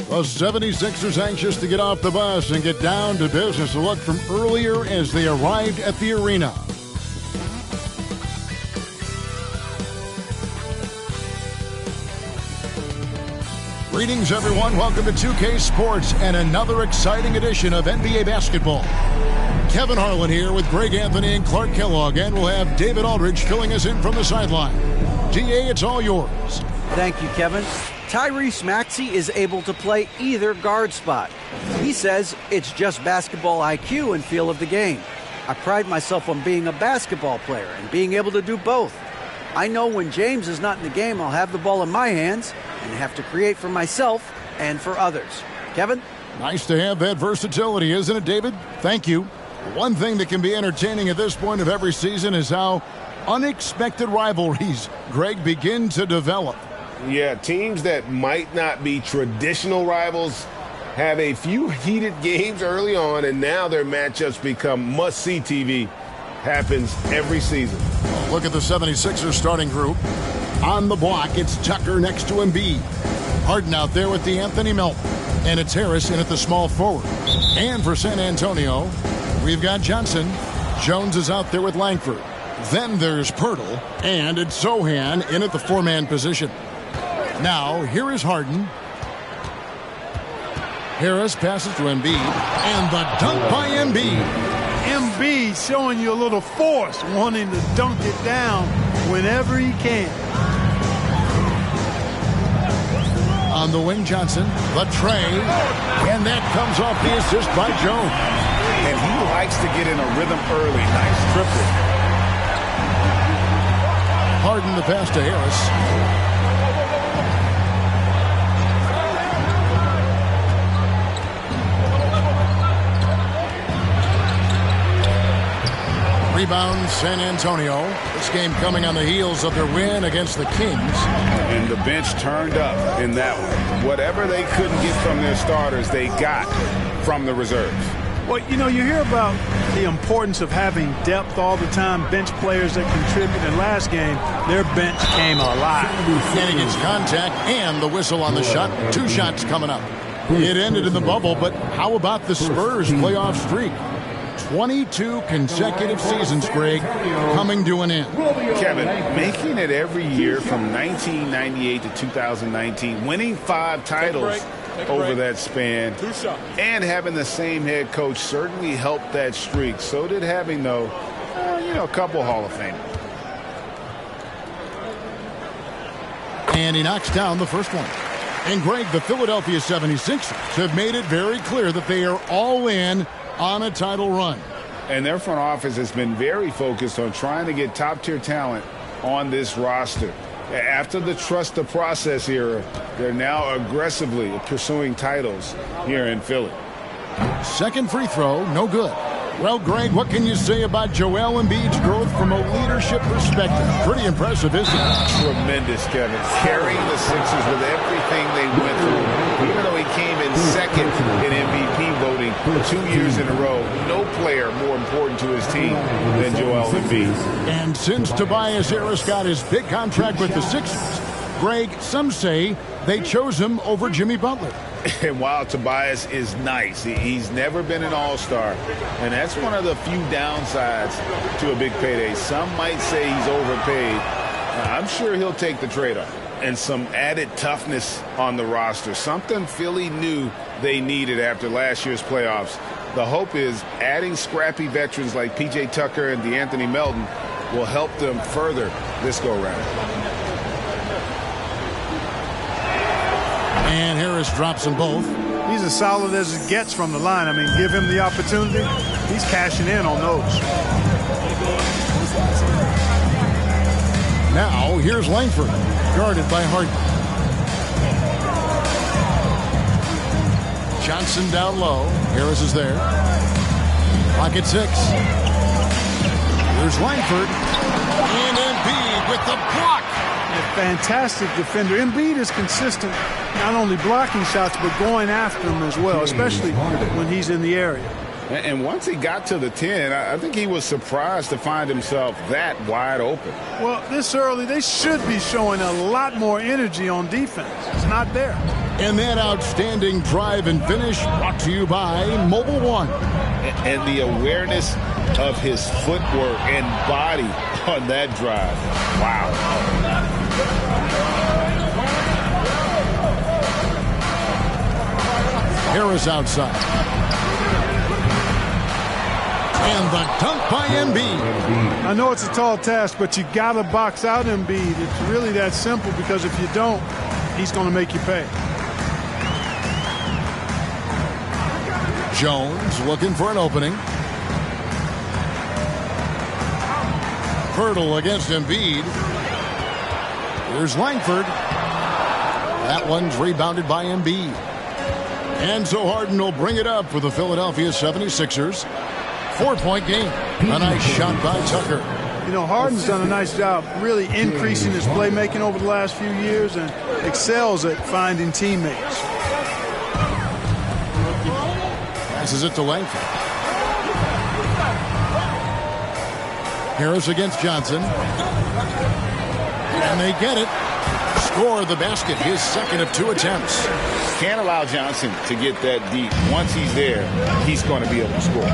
The 76ers anxious to get off the bus and get down to business. A look from earlier as they arrived at the arena. Greetings, everyone. Welcome to 2K Sports and another exciting edition of NBA basketball. Kevin Harlan here with Greg Anthony and Clark Kellogg, and we'll have David Aldridge filling us in from the sideline. DA, it's all yours. Thank you, Kevin. Tyrese Maxey is able to play either guard spot. He says it's just basketball IQ and feel of the game. I pride myself on being a basketball player and being able to do both. I know when James is not in the game, I'll have the ball in my hands and have to create for myself and for others. Kevin? Nice to have that versatility, isn't it, David? Thank you. One thing that can be entertaining at this point of every season is how unexpected rivalries, Greg, begin to develop. Yeah, teams that might not be traditional rivals have a few heated games early on, and now their matchups become must-see TV. Happens every season. Look at the 76ers starting group. On the block, it's Tucker next to Embiid. Harden out there with the Anthony Melton. And it's Harris in at the small forward. And for San Antonio, we've got Johnson. Jones is out there with Langford. Then there's Pirtle. And it's Zohan in at the four-man position. Now, here is Harden. Harris passes to Embiid. And the dunk by Embiid. Embiid showing you a little force, wanting to dunk it down whenever he can. On the wing, Johnson. The tray. And that comes off the assist by Jones. And he likes to get in a rhythm early. Nice triple. Harden the pass to Harris. Rebound, San Antonio. This game coming on the heels of their win against the Kings. And the bench turned up in that one. Whatever they couldn't get from their starters, they got from the reserves. Well, you know, you hear about the importance of having depth all the time, bench players that contribute. In last game, their bench came alive. And he gets contact and the whistle on the shot. 2 shots coming up. It ended in the bubble, but how about the Spurs playoff streak? 22 consecutive seasons, Greg, coming to an end. Kevin, making it every year from 1998 to 2019, winning 5 titles over that span, and having the same head coach certainly helped that streak. So did having, though, a couple Hall of Famers. And he knocks down the first one. And, Greg, the Philadelphia 76ers have made it very clear that they are all in on a title run. And their front office has been very focused on trying to get top-tier talent on this roster. After the trust the process era, they're now aggressively pursuing titles here in Philly. Second free throw, no good. Well, Greg, what can you say about Joel Embiid's growth from a leadership perspective? Pretty impressive, isn't it? Tremendous, Kevin. Carrying the Sixers with everything they went through. Even though he came in second in MVP voting 2 years in a row, no player more important to his team than Joel Embiid. And since Tobias Harris got his big contract with the Sixers, Greg, some say they chose him over Jimmy Butler. And while Tobias is nice, he's never been an all-star. And that's one of the few downsides to a big payday. Some might say he's overpaid. I'm sure he'll take the trade-off. And some added toughness on the roster. Something Philly knew they needed after last year's playoffs. The hope is adding scrappy veterans like P.J. Tucker and DeAnthony Melton will help them further this go-round. And Harris drops them both. He's as solid as it gets from the line. I mean, give him the opportunity. He's cashing in on those. Now, here's Langford, guarded by Harden. Johnson down low. Harris is there. Pocket 6. Here's Langford. And Embiid with the block. A fantastic defender. Embiid is consistent, not only blocking shots, but going after them as well, especially when he's in the area. And once he got to the 10, I think he was surprised to find himself that wide open. Well, this early, they should be showing a lot more energy on defense. It's not there. And that outstanding drive and finish brought to you by Mobile One. And the awareness of his footwork and body on that drive. Wow. Harris outside. And the dunk by Embiid. I know it's a tall task, but you got to box out Embiid. It's really that simple, because if you don't, he's going to make you pay. Jones looking for an opening. Hurdle against Embiid. Here's Langford. That one's rebounded by Embiid. And so Harden will bring it up for the Philadelphia 76ers. 4-point game. A nice shot by Tucker. You know, Harden's done a nice job really increasing his playmaking over the last few years and excels at finding teammates. Passes it to Langford. Harris against Johnson. And they get it. Score the basket, his second of 2 attempts. Can't allow Johnson to get that deep. Once he's there, he's going to be able to score.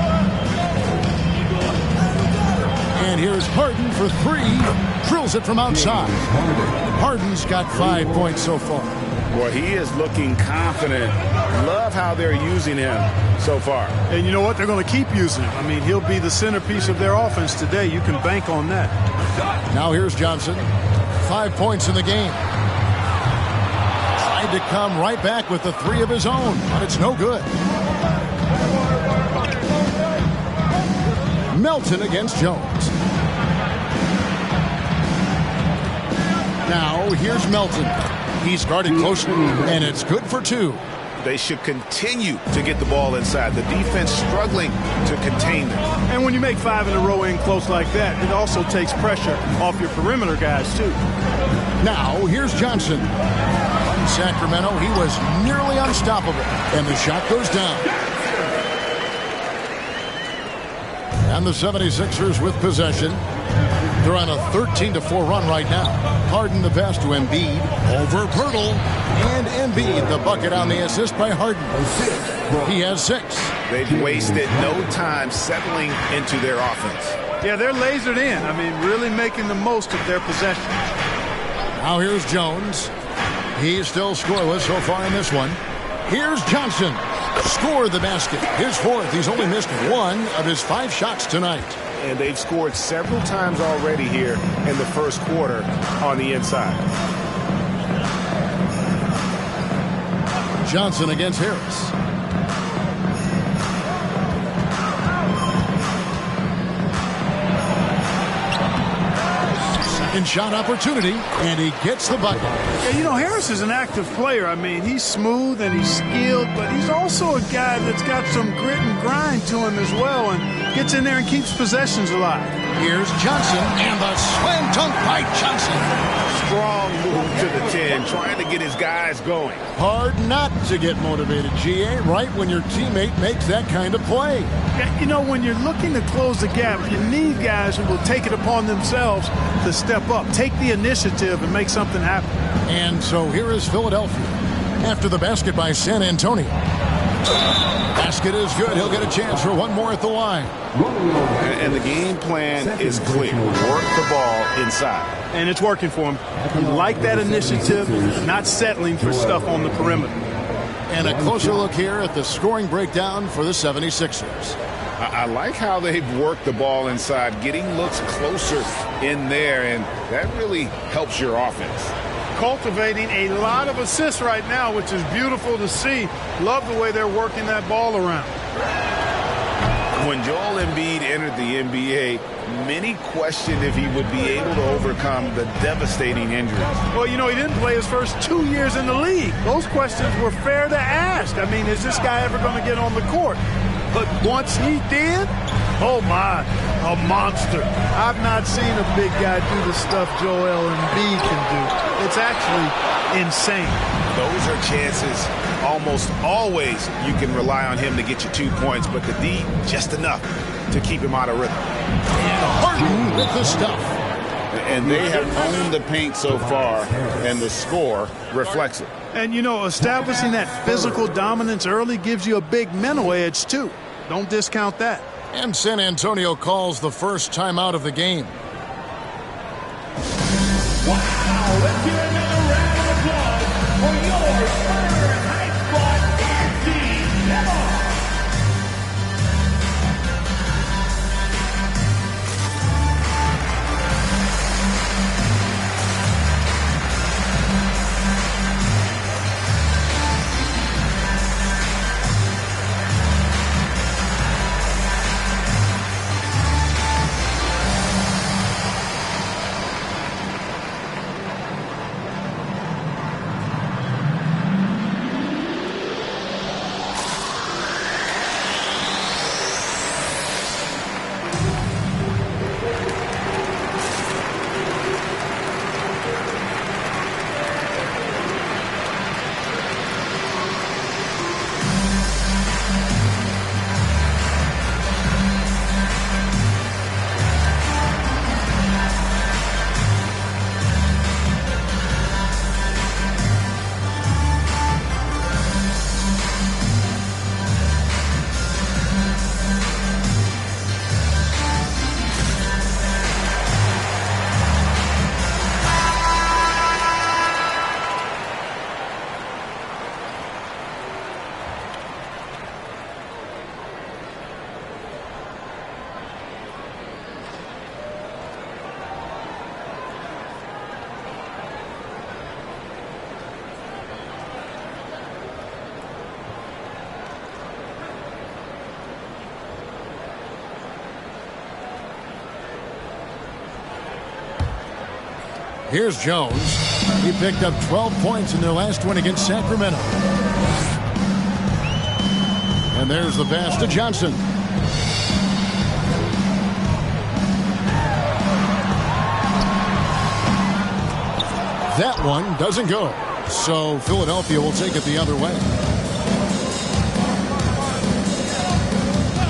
And here's Harden for 3. Drills it from outside. Harden's got 5 points so far. Boy, he is looking confident. Love how they're using him so far. And you know what? They're going to keep using him. I mean, he'll be the centerpiece of their offense today. You can bank on that. Now here's Johnson. 5 points in the game. Tried to come right back with the 3 of his own, but it's no good. Melton against Jones. Now here's Melton. He's guarded closely, and it's good for 2. They should continue to get the ball inside. The defense struggling to contain them. And when you make 5 in a row in close like that, it also takes pressure off your perimeter guys, too. Now here's Johnson. In Sacramento, he was nearly unstoppable, and the shot goes down. And the 76ers with possession. They're on a 13-4 run right now. Harden the pass to Embiid. Over Pirtle. And Embiid the bucket on the assist by Harden. He has 6. They've wasted no time settling into their offense. Yeah, they're lasered in. I mean, really making the most of their possessions. Now here's Jones. He's still scoreless so far in this one. Here's Johnson. Scored the basket. His 4th. He's only missed 1 of his 5 shots tonight. And they've scored several times already here in the first quarter on the inside. Johnson against Harris. Second shot opportunity, and he gets the bucket. Yeah, you know, Harris is an active player. I mean, he's smooth and he's skilled, but he's also a guy that's got some grit and grind to him as well, and gets in there and keeps possessions alive. Here's Johnson, and the slam dunk by Johnson. Strong move to the 10, trying to get his guys going. Hard not to get motivated, GA, right when your teammate makes that kind of play. Yeah, you know, when you're looking to close the gap, you need guys who will take it upon themselves to step up, take the initiative, and make something happen. And so here is Philadelphia after the basket by San Antonio. Basket is good. He'll get a chance for one more at the line. And the game plan is clear. Work the ball inside. And it's working for him. You like that initiative, not settling for stuff on the perimeter. And a closer look here at the scoring breakdown for the 76ers. I like how they've worked the ball inside, getting looks closer in there, and that really helps your offense. Cultivating a lot of assists right now, which is beautiful to see. Love the way they're working that ball around. When Joel Embiid entered the NBA, many questioned if he would be able to overcome the devastating injuries. Well, you know, he didn't play his first 2 years in the league. Those questions were fair to ask. I mean, is this guy ever going to get on the court? But once he did, oh my, a monster. I've not seen a big guy do the stuff Joel Embiid can do. It's actually insane. Those are chances almost always you can rely on him to get you 2 points, but the D, just enough to keep him out of rhythm. And Harden with the stuff. And they have owned the paint so far, and the score reflects it. And, you know, establishing that physical dominance early gives you a big mental edge, too. Don't discount that. And San Antonio calls the first timeout of the game. Wow, let's hear another round of applause for your Spurs High Squad, Andy Neville. Here's Jones. He picked up 12 points in their last win against Sacramento. And there's the pass to Johnson. That one doesn't go. So Philadelphia will take it the other way.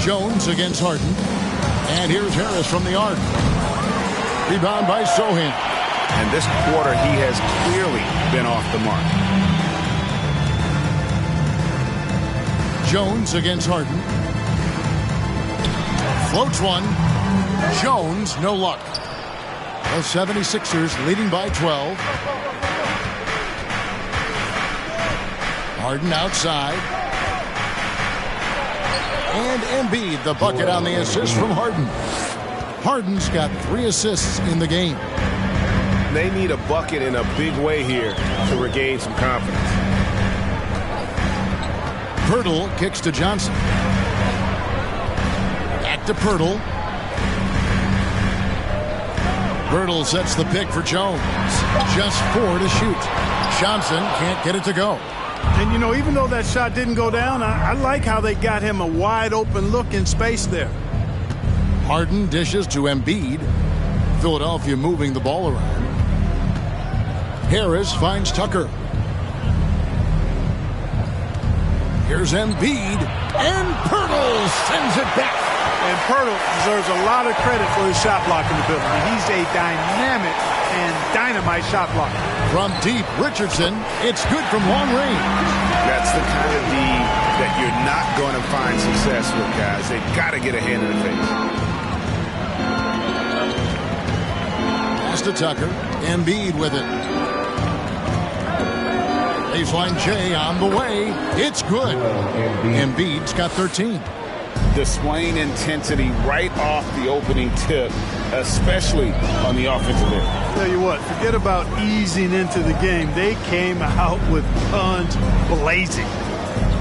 Jones against Harden. And here's Harris from the arc. Rebound by Sohan. And this quarter, he has clearly been off the mark. Jones against Harden. Floats one. Jones, no luck. The 76ers leading by 12. Harden outside. And Embiid, the bucket on the assist from Harden. Harden's got 3 assists in the game. They need a bucket in a big way here to regain some confidence. Pirtle kicks to Johnson. Back to Pirtle. Pirtle sets the pick for Jones. Just 4 to shoot. Johnson can't get it to go. And, you know, even though that shot didn't go down, I like how they got him a wide open look in space there. Harden dishes to Embiid. Philadelphia moving the ball around. Harris finds Tucker. Here's Embiid. And Pirtle sends it back. And Pirtle deserves a lot of credit for his shot blocking ability. He's a dynamic and dynamite shot blocker. From deep, Richardson. It's good from long range. That's the kind of D that you're not going to find success with, guys. They've got to get a hand in the face. Pass to Tucker. Embiid with it. Baseline J on the way. It's good. Embiid's got 13. Displaying intensity right off the opening tip, especially on the offensive end. Tell you what, forget about easing into the game. They came out with guns blazing.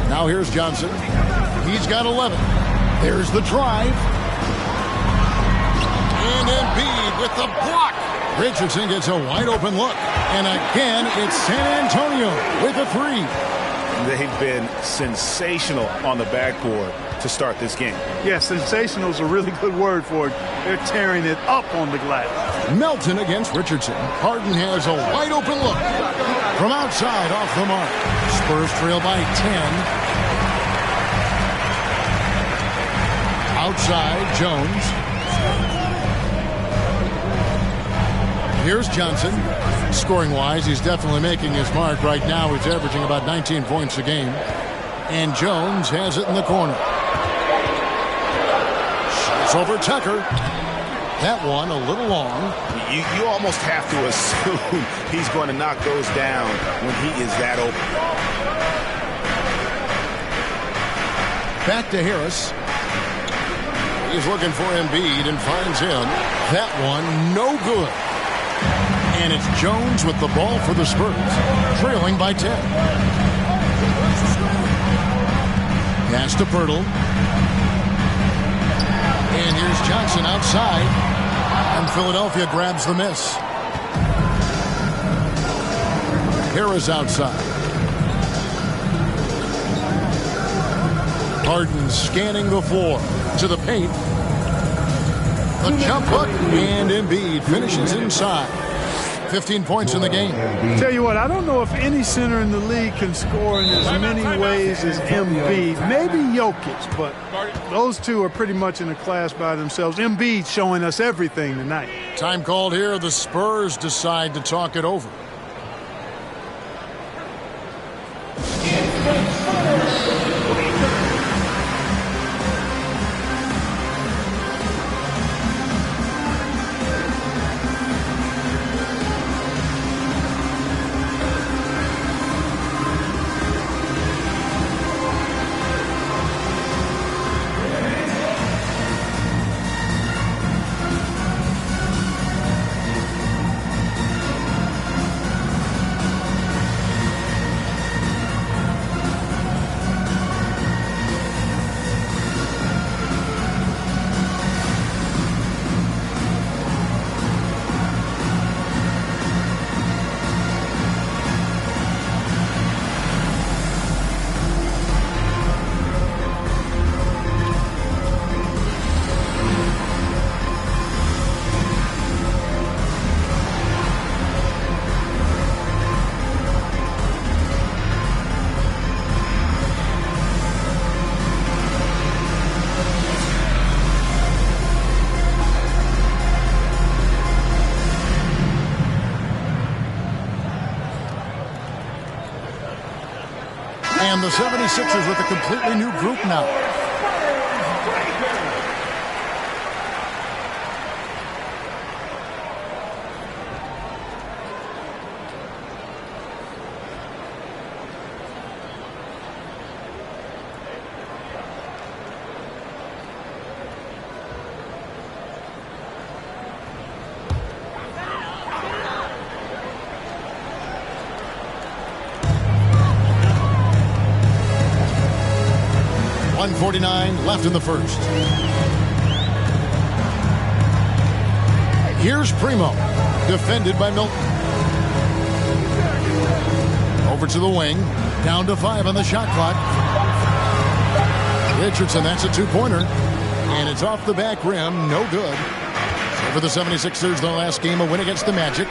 Now here's Johnson. He's got 11. There's the drive. And Embiid with the block. Richardson gets a wide open look. And again, it's San Antonio with a 3. They've been sensational on the backboard to start this game. Yeah, sensational is a really good word for it. They're tearing it up on the glass. Melton against Richardson. Harden has a wide open look. From outside off the mark. Spurs trail by 10. Outside, Jones. Here's Johnson. Scoring-wise, he's definitely making his mark. Right now, he's averaging about 19 points a game. And Jones has it in the corner. Shots over Tucker. That one a little long. You almost have to assume he's going to knock those down when he is that open. Back to Harris. He's looking for Embiid and finds him. That one no good. And it's Jones with the ball for the Spurs, trailing by 10. Pass to Pirtle. And here's Johnson outside. And Philadelphia grabs the miss. Harris outside. Harden scanning the floor to the paint. The jump hook, and Embiid finishes inside. 15 points in the game. Tell you what, I don't know if any center in the league can score in as many ways as Embiid. Maybe Jokic, but those two are pretty much in a class by themselves. Embiid showing us everything tonight. Time called here. The Spurs decide to talk it over. And the 76ers with a completely new group now. .149 left in the first. Here's Primo, defended by Milton. Over to the wing, down to 5 on the shot clock. Richardson, that's a two-pointer. And it's off the back rim, no good. So for the 76ers, their last game, a win against the Magic.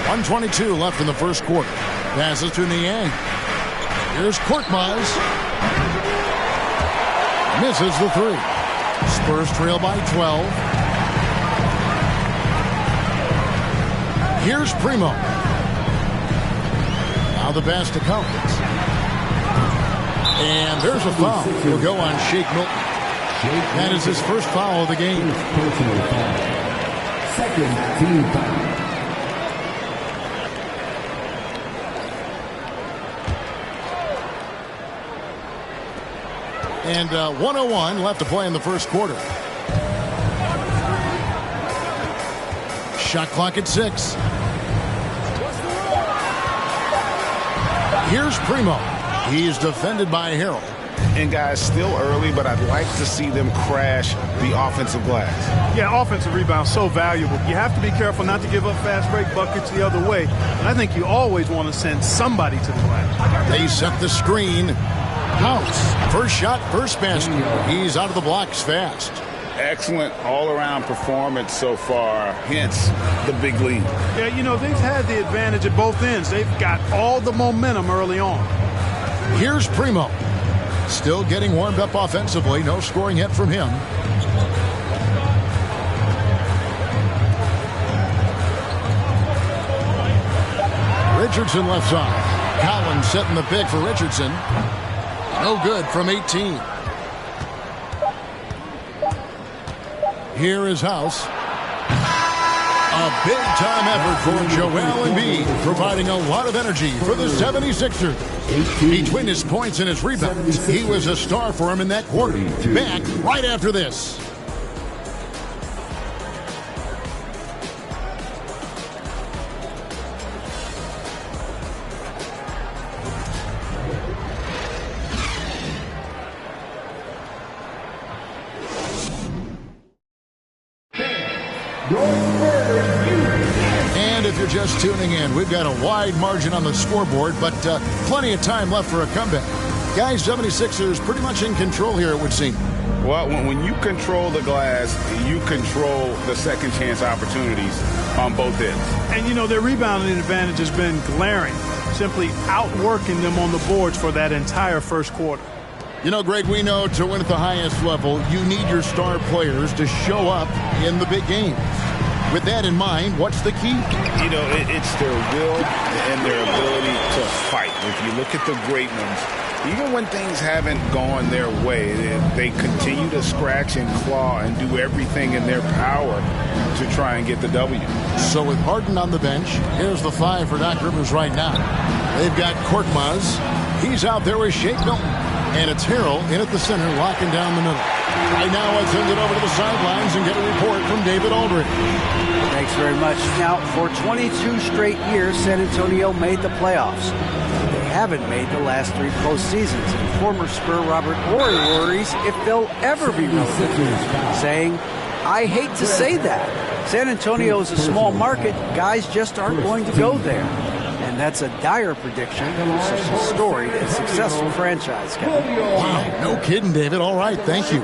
1:22 left in the first quarter. Passes to Niang. Here's Korkmaz. Misses the three. Spurs trail by 12. Here's Primo. Now the pass to Collins. And there's a foul. He'll go on Shake Milton. That is his first foul of the game. Second team foul. And 1:01 left to play in the first quarter. Shot clock at 6. Here's Primo. He's defended by Harrell. And guys, still early, but I'd like to see them crash the offensive glass. Yeah, offensive rebound so valuable. You have to be careful not to give up fast break buckets the other way. And I think you always want to send somebody to the glass. They set the screen. House, first shot, first basket. He's out of the blocks fast. Excellent all-around performance so far, hence the big lead. Yeah, you know, they've had the advantage at both ends. They've got all the momentum early on. Here's Primo. Still getting warmed up offensively. No scoring yet from him. Richardson left side. Collins setting the pick for Richardson. No good from 18. Here is House. A big-time effort for Joel Embiid, providing a lot of energy for the 76ers. Between his points and his rebounds, he was a star for him in that quarter. Back right after this. And if you're just tuning in, we've got a wide margin on the scoreboard, but plenty of time left for a comeback. Guys, 76ers pretty much in control here, it would seem. Well, when you control the glass, you control the second chance opportunities on both ends. And, you know, their rebounding advantage has been glaring, simply outworking them on the boards for that entire first quarter. You know, Greg, we know to win at the highest level, you need your star players to show up in the big games. With that in mind, what's the key? You know, it's their will and their ability to fight. If you look at the great ones, even when things haven't gone their way, they continue to scratch and claw and do everything in their power to try and get the W. So with Harden on the bench, here's the 5 for Doc Rivers right now. They've got Korkmaz. He's out there with Shake Milton. And it's Harrell in at the center, locking down the middle. Right now, let's send it over to the sidelines and get a report from David Aldridge. Thanks very much. Now, for 22 straight years, San Antonio made the playoffs. They haven't made the last 3 postseasons. And former Spur Robert Horry worries if they'll ever be relegated, saying, I hate to say that. San Antonio is a small market. Guys just aren't going to go there. And that's a dire prediction. Such a storied and successful franchise, Kevin. Wow, no kidding, David. All right, thank you.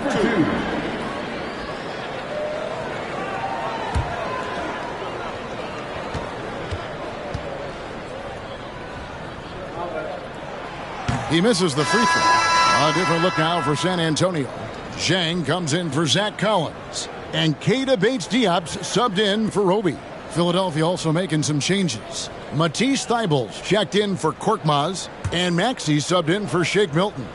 He misses the free throw. A different look now for San Antonio. Zhang comes in for Zach Collins. And Keita Bates-Diop's subbed in for Roby. Philadelphia also making some changes. Matisse Thybulle's checked in for Korkmaz, and Maxey subbed in for Shake Milton.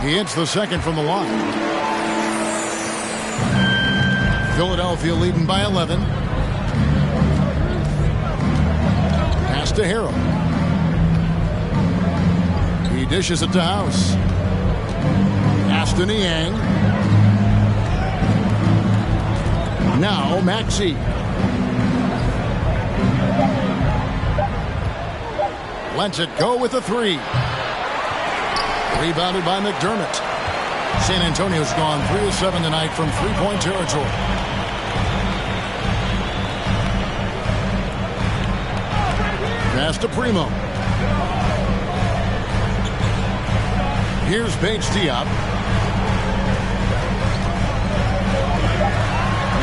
He hits the second from the line. Philadelphia leading by 11. Pass to Harrell. He dishes it to House. Pass to Niang. Now Maxey. Lets it go with a 3. Rebounded by McDermott. San Antonio's gone 3 of 7 tonight from three-point territory. Pass to Primo. Here's Bates-Diop.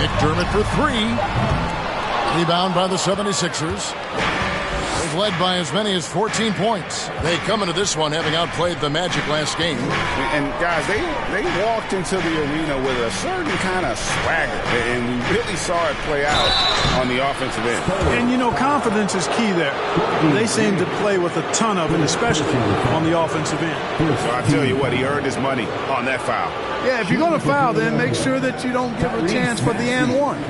McDermott for 3. Rebound by the 76ers. They've led by as many as 14 points. They come into this one having outplayed the Magic last game. And guys, they walked into the arena with a certain kind of swagger, and we really saw it play out on the offensive end. And, you know, confidence is key there. They seem to play with a ton of it, especially on the offensive end. So I tell you what, he earned his money on that foul. Yeah, if you're going to foul, then make sure that you don't give a chance for the and one.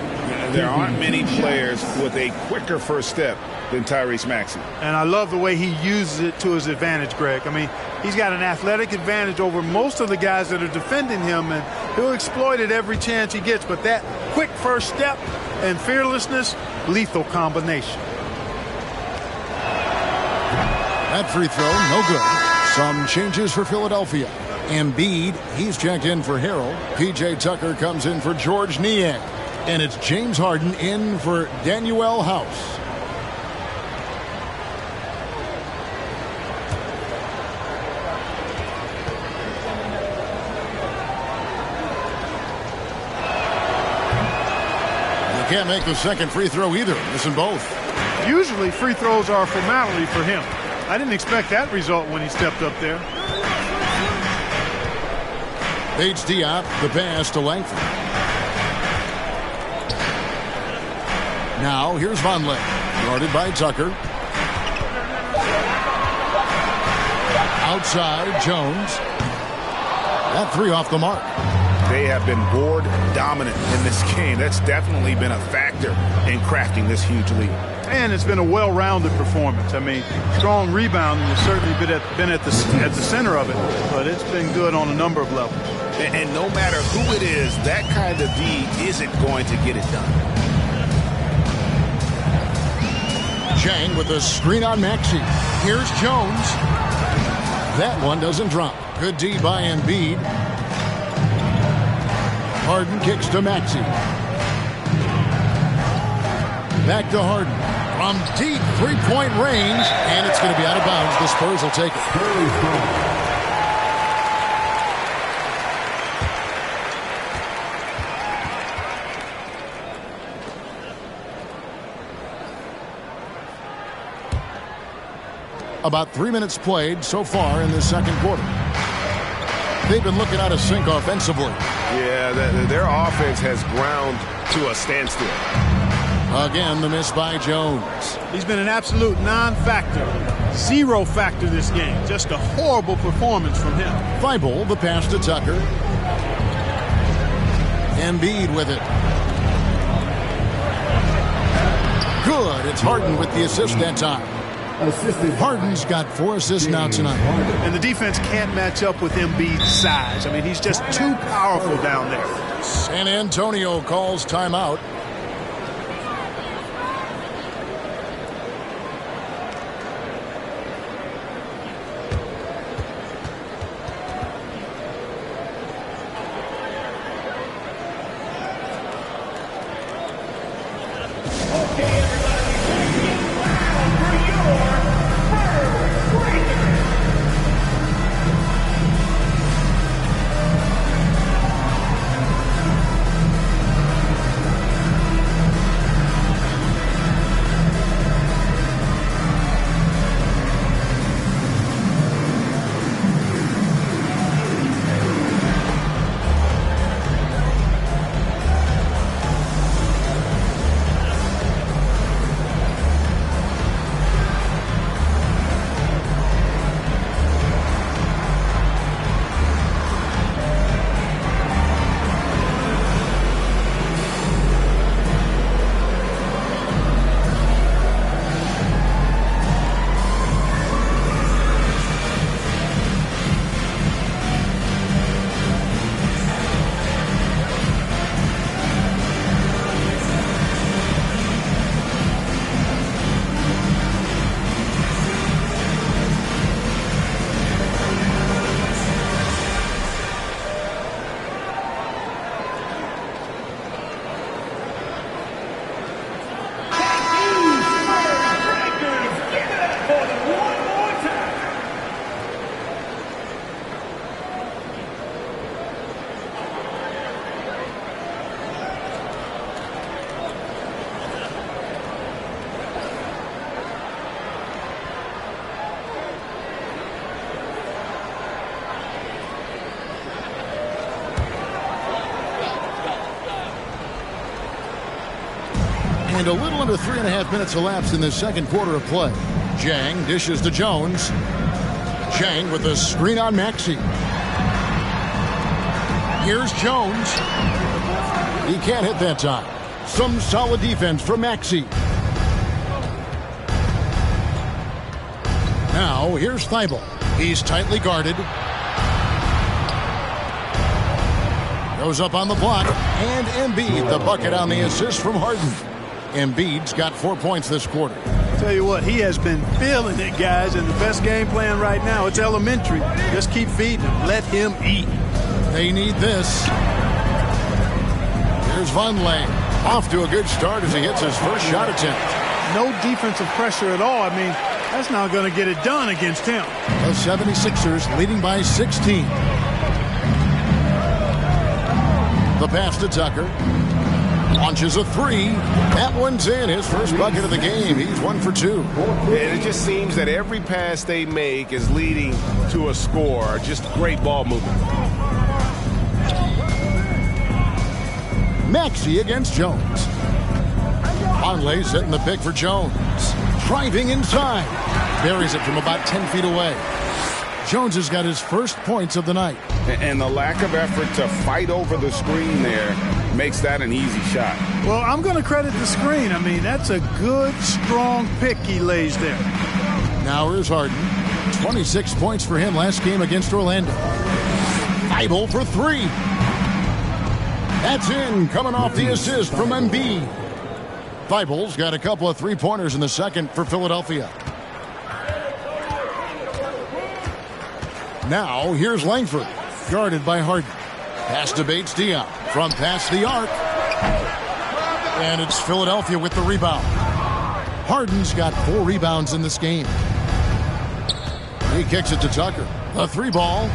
There aren't many players with a quicker first step than Tyrese Maxey. And I love the way he uses it to his advantage, Greg. I mean, he's got an athletic advantage over most of the guys that are defending him, and he'll exploit it every chance he gets. But that quick first step and fearlessness, lethal combination. That free throw, no good. Some changes for Philadelphia. Embiid, he's checked in for Harrell. P.J. Tucker comes in for George Niang. And it's James Harden in for Danuel House. You can't make the second free throw either. Missing both. Usually free throws are a formality for him. I didn't expect that result when he stepped up there. Bates-Diop, the pass to Langford. Now here's Vonleh, guarded by Tucker. Outside, Jones. That three off the mark. They have been board dominant in this game. That's definitely been a factor in crafting this huge lead. And it's been a well-rounded performance. I mean, strong rebounding has certainly been at the center of it, but it's been good on a number of levels. And no matter who it is, that kind of D isn't going to get it done. Chang with a screen on Maxey. Here's Jones. That one doesn't drop. Good D by Embiid. Harden kicks to Maxey. Back to Harden. From deep three-point range, and it's going to be out of bounds. The Spurs will take it. About 3 minutes played so far in the second quarter. They've been looking out of sync offensively. Yeah, their offense has ground to a standstill. Again, the miss by Jones. He's been an absolute non-factor. Zero factor this game. Just a horrible performance from him. Thibault, the pass to Tucker. Embiid with it. Good. It's Harden with the assist that time. Harden's got 4 assists now tonight. And the defense can't match up with Embiid's size. I mean, he's just too powerful down there. San Antonio calls timeout. And a little under 3.5 minutes elapsed in the second quarter of play. Jang dishes to Jones. Chang with a screen on Maxey. Here's Jones. He can't hit that time. Some solid defense from Maxey. Now here's Thibault. He's tightly guarded. Goes up on the block. And Embiid, the bucket on the assist from Harden. Embiid's got 4 points this quarter. Tell you what, he has been feeling it, guys, and the best game plan right now, it's elementary. Just keep feeding him. Let him eat. They need this. Here's Vonleh. Off to a good start as he hits his first shot attempt. No defensive pressure at all. I mean, that's not going to get it done against him. The 76ers leading by 16. The pass to Tucker. Launches a three. That one's in. His first bucket of the game. He's 1 for 2. And it just seems that every pass they make is leading to a score. Just great ball movement. Maxey against Jones. Conley setting the pick for Jones. Driving inside. Buries it from about 10 feet away. Jones has got his first points of the night. And the lack of effort to fight over the screen there makes that an easy shot. Well, I'm going to credit the screen. I mean, that's a good, strong pick he lays there. Now here's Harden. 26 points for him last game against Orlando. Thibault for three. That's in, coming off the assist from Embiid. Thibault's got a couple of three-pointers in the second for Philadelphia. Now, here's Langford, guarded by Harden. Pass to Bates Diop from past the arc. And it's Philadelphia with the rebound. Harden's got 4 rebounds in this game. He kicks it to Tucker. A three ball.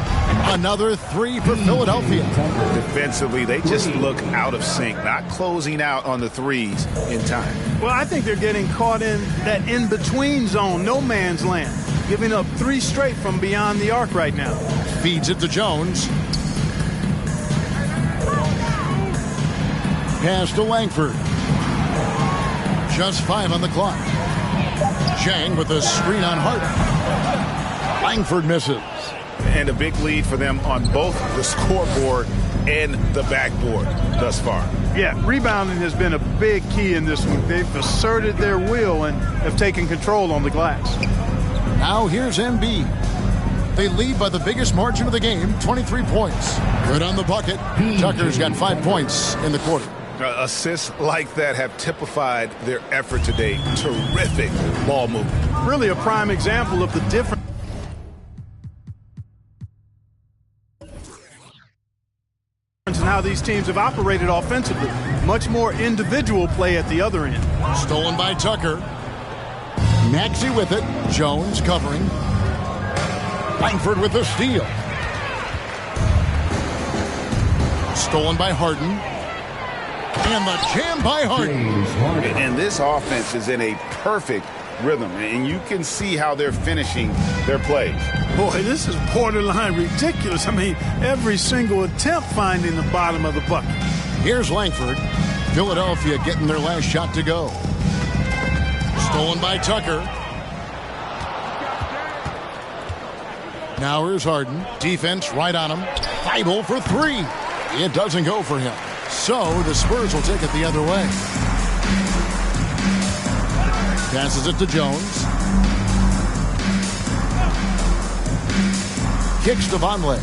Another three for Philadelphia. Defensively, they just look out of sync, not closing out on the threes in time. Well, I think they're getting caught in that in-between zone, no man's land, giving up 3 straight from beyond the arc right now. Feeds it to Jones. Pass to Langford. Just 5 on the clock. Chang with a screen on Harden. Langford misses. And a big lead for them on both the scoreboard and the backboard thus far. Yeah, rebounding has been a big key in this one. They've asserted their will and have taken control on the glass. Now here's Embiid. They lead by the biggest margin of the game, 23 points. Good on the bucket. Tucker's got 5 points in the quarter. Assists like that have typified their effort today. Terrific ball movement. Really a prime example of the difference in how these teams have operated offensively. Much more individual play at the other end. Stolen by Tucker. Maxey with it. Jones covering. Langford with the steal. Stolen by Harden. And the jam by Harden. And this offense is in a perfect rhythm, and you can see how they're finishing their plays. Boy, this is borderline ridiculous. I mean, every single attempt finding the bottom of the bucket. Here's Langford. Philadelphia getting their last shot to go. Stolen by Tucker. Now here's Harden. Defense right on him. Thibault for three. It doesn't go for him. So the Spurs will take it the other way. Passes it to Jones. Kicks to Vonleh.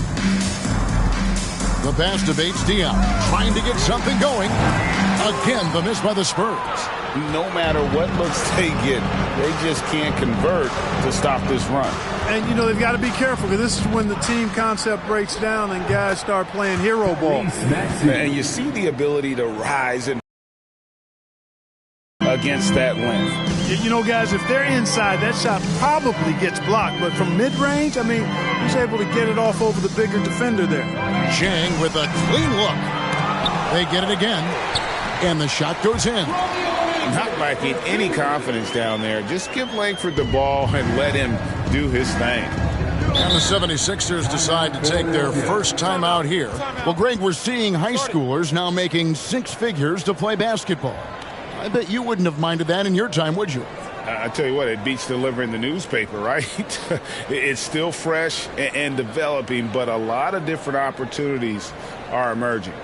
The pass to Bates Diop. Trying to get something going. Again, the miss by the Spurs. No matter what looks they get, they just can't convert to stop this run. And, you know, they've got to be careful because this is when the team concept breaks down and guys start playing hero ball. And you see the ability to rise and against that length. You know, guys, if they're inside, that shot probably gets blocked. But from mid-range, I mean, he's able to get it off over the bigger defender there. Chang with a clean look. They get it again. And the shot goes in. Not lacking any confidence down there. Just give Langford the ball and let him do his thing. And the 76ers decide to take their first time out here. Well, Greg, we're seeing high schoolers now making 6 figures to play basketball. I bet you wouldn't have minded that in your time, would you? I tell you what, it beats delivering the newspaper, right? It's still fresh and developing, but a lot of different opportunities are emerging.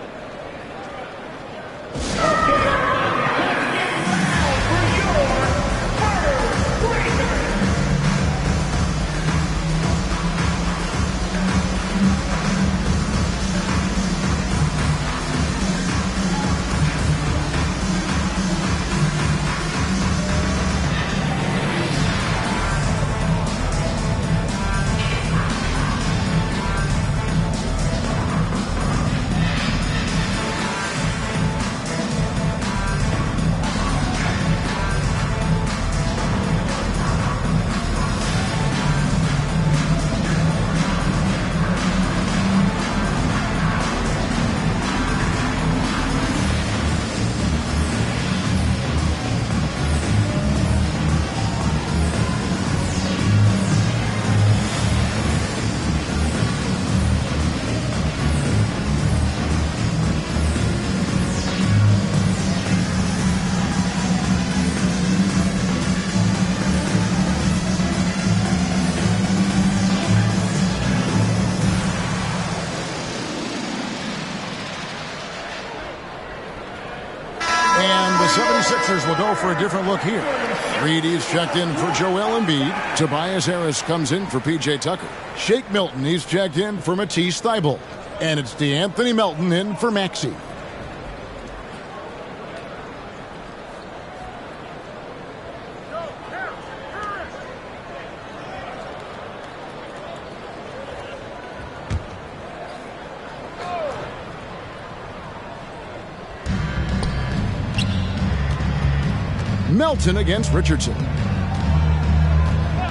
And the 76ers will go for a different look here. Reed, checked in for Joel Embiid. Tobias Harris comes in for P.J. Tucker. Shake Milton, he's checked in for Matisse Thybulle. And it's DeAnthony Melton in for Maxey. Melton against Richardson.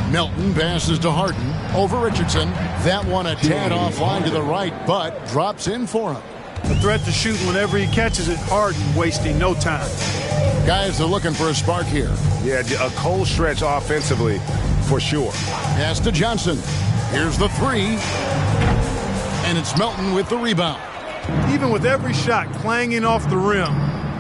Melton passes to Harden over Richardson. That one a tad offline to the right, but drops in for him. A threat to shoot whenever he catches it. Harden wasting no time. Guys are looking for a spark here. Yeah, a cold stretch offensively for sure. Pass to Johnson. Here's the three. And it's Melton with the rebound. Even with every shot clanging off the rim,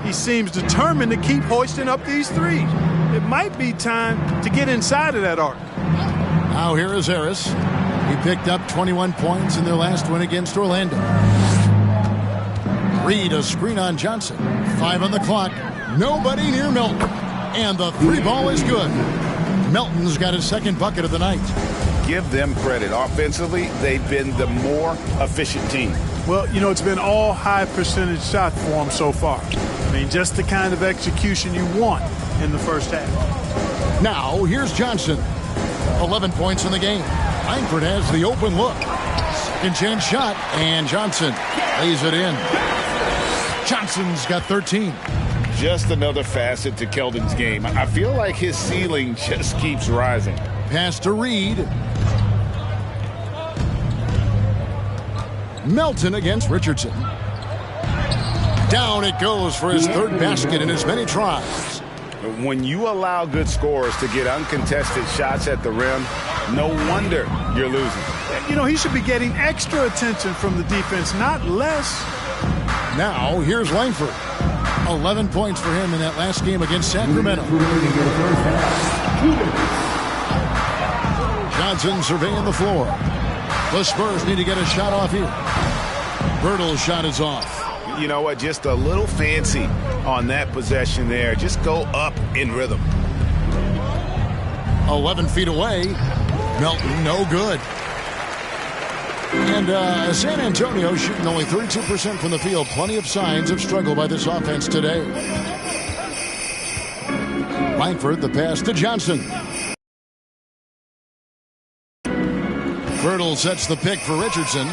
he seems determined to keep hoisting up these threes. It might be time to get inside of that arc. Now here is Harris. He picked up 21 points in their last win against Orlando. Reed, a screen on Johnson. 5 on the clock. Nobody near Melton. And the three ball is good. Melton's got his second bucket of the night. Give them credit. Offensively, they've been the more efficient team. Well, you know, it's been all high percentage shot for them so far. I mean, just the kind of execution you want in the first half. Now, here's Johnson. 11 points in the game. Langford has the open look. Second chance shot, and Johnson lays it in. Johnson's got 13. Just another facet to Keldon's game. I feel like his ceiling just keeps rising. Pass to Reed. Melton against Richardson. Down it goes for his third basket in as many tries. When you allow good scorers to get uncontested shots at the rim, no wonder you're losing. You know, he should be getting extra attention from the defense, not less. Now, here's Langford. 11 points for him in that last game against Sacramento. Johnson surveying the floor. The Spurs need to get a shot off here. Bertle's shot is off. You know what? Just a little fancy on that possession there. Just go up in rhythm. 11 feet away. Melton, no good. And San Antonio shooting only 32% from the field. Plenty of signs of struggle by this offense today. Langford, the pass to Johnson. Bertle sets the pick for Richardson.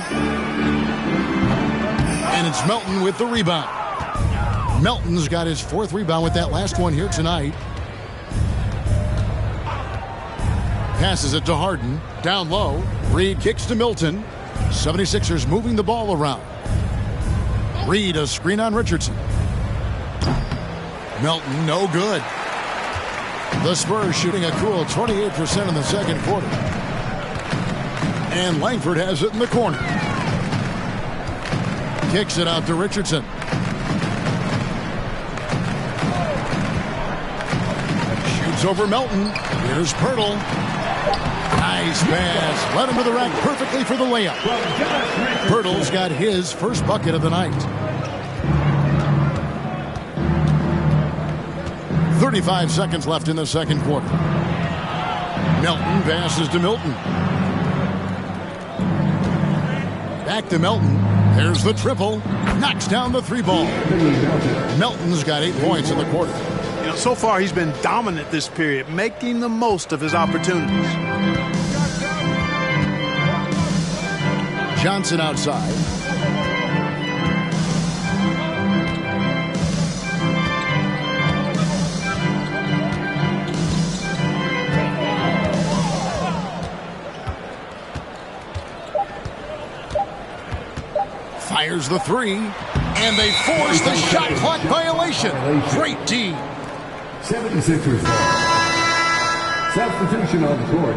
And it's Melton with the rebound. Melton's got his fourth rebound with that last one here tonight. Passes it to Harden. Down low. Reed kicks to Milton. 76ers moving the ball around. Reed, a screen on Richardson. Melton, no good. The Spurs shooting a cool 28% in the second quarter. And Langford has it in the corner. Kicks it out to Richardson. Shoots over Melton. Here's Bertle. Nice pass. Led him to the rack perfectly for the layup. Bertle's got his first bucket of the night. 35 seconds left in the second quarter. Melton passes to Milton. Back to Melton. There's the triple. Knocks down the three ball. Melton's got 8 points in the quarter. You know, so far he's been dominant this period, making the most of his opportunities. Johnson outside. Fires the three, and they force the shot clock violation. Great D. 76ers ball. Substitution on the court.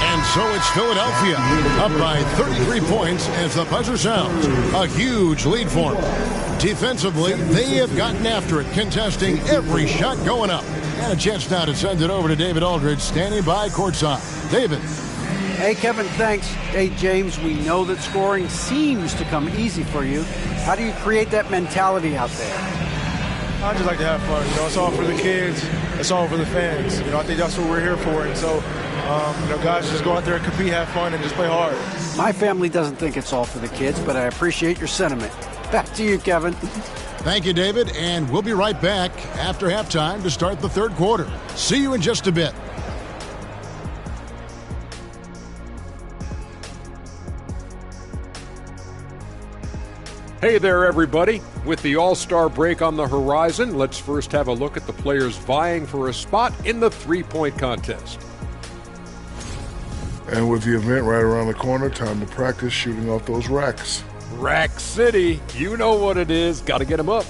And so it's Philadelphia up by 33 points as the buzzer sounds. A huge lead for them. Defensively, they have gotten after it, contesting every shot going up. And a chance now to send it over to David Aldridge, standing by courtside. David. Hey, Kevin, thanks. Hey, James, we know that scoring seems to come easy for you. How do you create that mentality out there? I just like to have fun. It's all for the kids. It's all for the fans. I think that's what we're here for. And so, guys, just go out there and compete, have fun, and just play hard. My family doesn't think it's all for the kids, but I appreciate your sentiment. Back to you, Kevin. Thank you, David, and we'll be right back after halftime to start the third quarter. See you in just a bit. Hey there, everybody. With the All-Star break on the horizon, let's first have a look at the players vying for a spot in the three-point contest. And with the event right around the corner, time to practice shooting off those racks. Rack City, you know what it is. Got to get them up.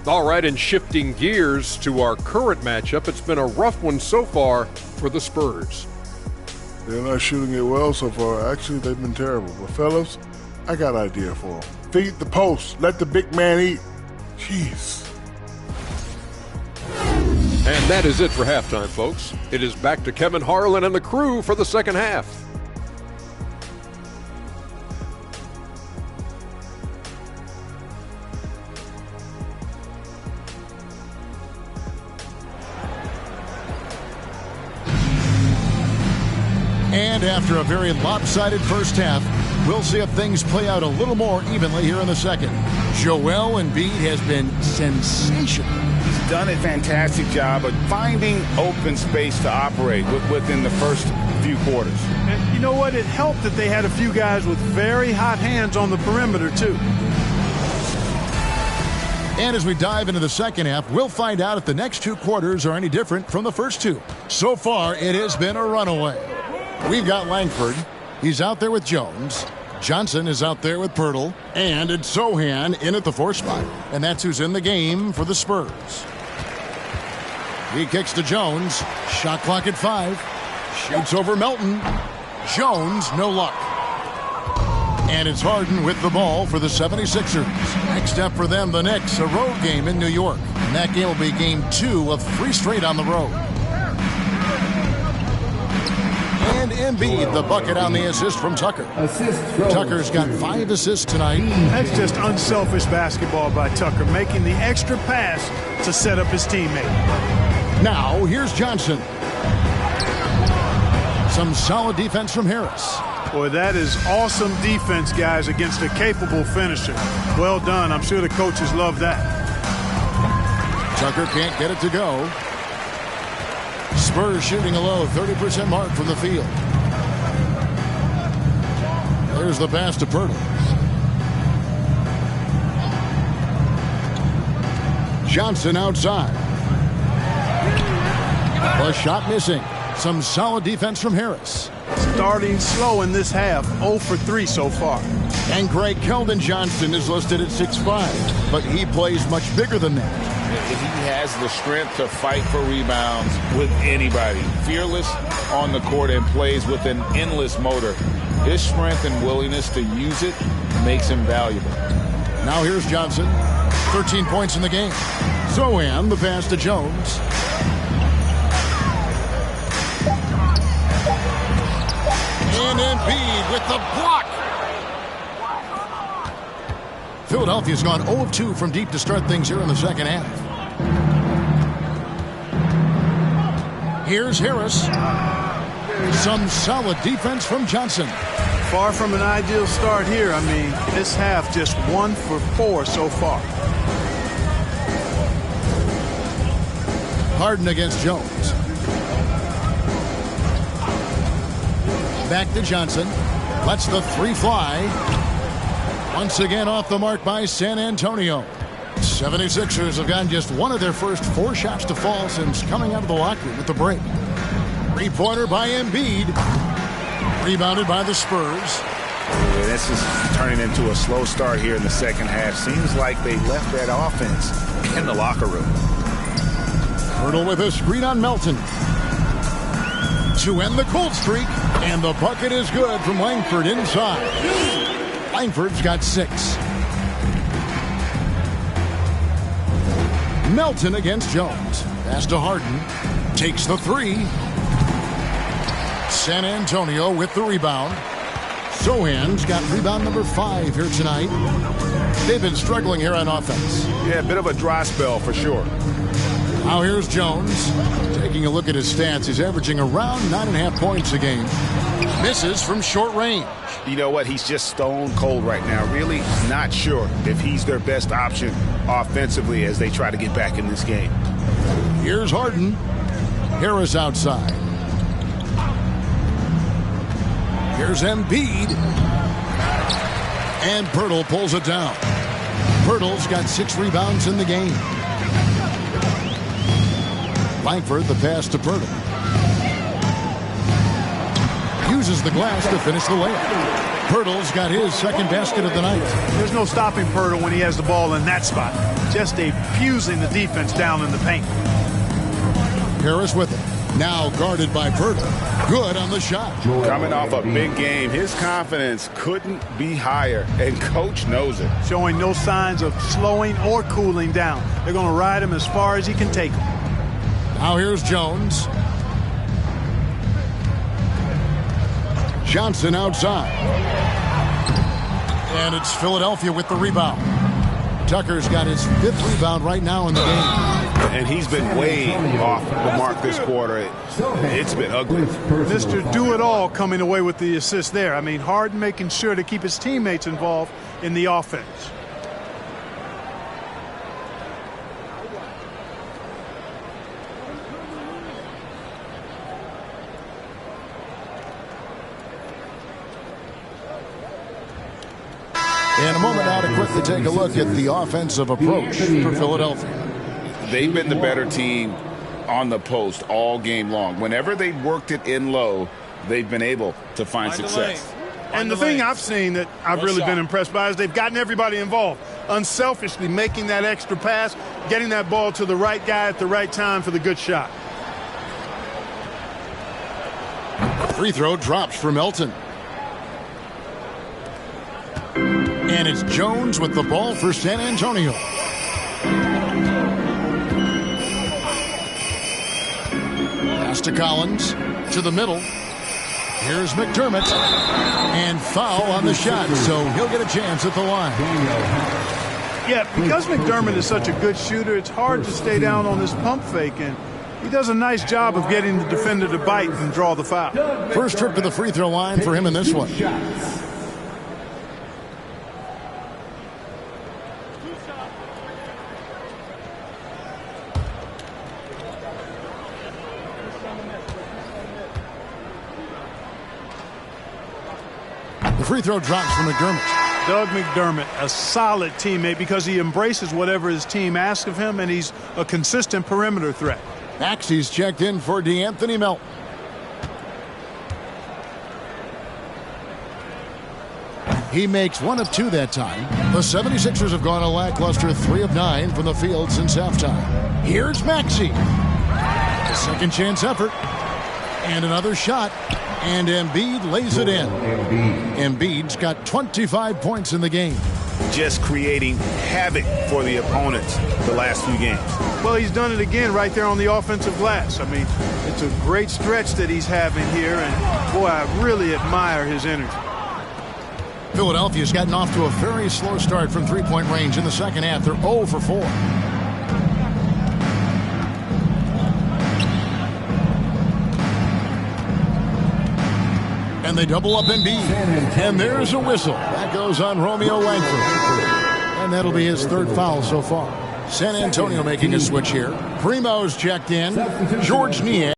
All right, and shifting gears to our current matchup, it's been a rough one so far for the Spurs. They're not shooting it well so far. Actually, they've been terrible. But fellas, I got an idea for them. Feed the post. Let the big man eat. Jeez. And that is it for halftime, folks. It is back to Kevin Harlan and the crew for the second half. And after a very lopsided first half, we'll see if things play out a little more evenly here in the second. Joel Embiid has been sensational. He's done a fantastic job of finding open space to operate within the first few quarters. And you know what? It helped that they had a few guys with very hot hands on the perimeter, too. And as we dive into the second half, we'll find out if the next two quarters are any different from the first two. So far, it has been a runaway. We've got Langford. He's out there with Jones. Johnson is out there with Pirtle. And it's Sohan in at the 4 spot. And that's who's in the game for the Spurs. He kicks to Jones. Shot clock at 5. Shoots over Melton. Jones, no luck. And it's Harden with the ball for the 76ers. Next up for them, the Knicks, a road game in New York. And that game will be game 2 of 3 straight on the road. And Embiid, the bucket on the assist from Tucker. Tucker's got 5 assists tonight. That's just unselfish basketball by Tucker, making the extra pass to set up his teammate. Now, here's Johnson. Some solid defense from Harris. Boy, that is awesome defense, guys, against a capable finisher. Well done. I'm sure the coaches love that. Tucker can't get it to go. Spurs shooting a low 30% mark from the field. There's the pass to Pirtle. Johnson outside. A shot missing. Some solid defense from Harris. Starting slow in this half, 0 for 3 so far. And Greg Keldon Johnson is listed at 6'5", but he plays much bigger than that. He has the strength to fight for rebounds with anybody. Fearless on the court and plays with an endless motor. His strength and willingness to use it makes him valuable. Now here's Johnson. 13 points in the game. Sohan, the pass to Jones. And Embiid with the block. Philadelphia's gone 0 of 2 from deep to start things here in the second half. Here's Harris. Some solid defense from Johnson. Far from an ideal start here. I mean, this half just 1 for 4 so far. Harden against Jones. Back to Johnson. Lets the 3 fly. Once again off the mark by San Antonio. 76ers have gotten just one of their first 4 shots to fall since coming out of the locker room with the break. 3-pointer by Embiid. Rebounded by the Spurs. Yeah, this is turning into a slow start here in the second half. Seems like they left that offense in the locker room. Pirtle with a screen on Melton. To end the cold streak. And the bucket is good from Langford inside. Langford's got 6. Melton against Jones. Pass to Harden. Takes the 3. San Antonio with the rebound. Sohan's got rebound number 5 here tonight. They've been struggling here on offense. Yeah, a bit of a dry spell for sure. Now here's Jones. Taking a look at his stats, he's averaging around 9.5 points a game. Misses from short range. You know what? He's just stone cold right now. Really not sure if he's their best option offensively as they try to get back in this game. Here's Harden. Harris outside. Here's Embiid. And Pirtle pulls it down. Pirtle's got 6 rebounds in the game. Langford, the pass to Pirtle. Uses the glass to finish the layup. Pirtle's got his second basket of the night. There's no stopping Pirtle when he has the ball in that spot. Just abusing the defense down in the paint. Harris with it. Now guarded by Pirtle. Good on the shot. Coming off a big game, his confidence couldn't be higher, and coach knows it. Showing no signs of slowing or cooling down. They're going to ride him as far as he can take him. Now here's Jones. Johnson outside. And it's Philadelphia with the rebound. Tucker's got his 5th rebound right now in the game. And he's been way off the mark this quarter. It's been ugly. Mr. Do-It-All coming away with the assist there. I mean, Harden making sure to keep his teammates involved in the offense. In a moment now to quickly take a look at the offensive approach for Philadelphia. They've been the better team on the post all game long. Whenever they worked it in low, they've been able to find success. And the thing I've seen that I've really been impressed by is they've gotten everybody involved. Unselfishly making that extra pass, getting that ball to the right guy at the right time for the good shot. Free throw drops for Melton. And it's Jones with the ball for San Antonio. Pass to Collins. To the middle. Here's McDermott. And foul on the shot, so he'll get a chance at the line. Yeah, because McDermott is such a good shooter, it's hard to stay down on this pump fake, and he does a nice job of getting the defender to bite and draw the foul. First trip to the free throw line for him in this one. The free throw drops from McDermott. Doug McDermott, a solid teammate because he embraces whatever his team asks of him, and he's a consistent perimeter threat. Maxey's checked in for DeAnthony Melton. He makes 1 of 2 that time. The 76ers have gone a lackluster 3 of 9 from the field since halftime. Here's Maxey. A second chance effort. And another shot. And Embiid lays it in. Embiid's got 25 points in the game. Just creating havoc for the opponents the last few games. Well, he's done it again right there on the offensive glass. I mean, it's a great stretch that he's having here, and boy, I really admire his energy. Philadelphia's gotten off to a very slow start from three-point range in the second half. They're 0 for 4. And they double up Embiid. And there's a whistle. That goes on Romeo Langford. And that'll be his 3rd foul so far. San Antonio making a switch here. Primo's checked in. George Niang.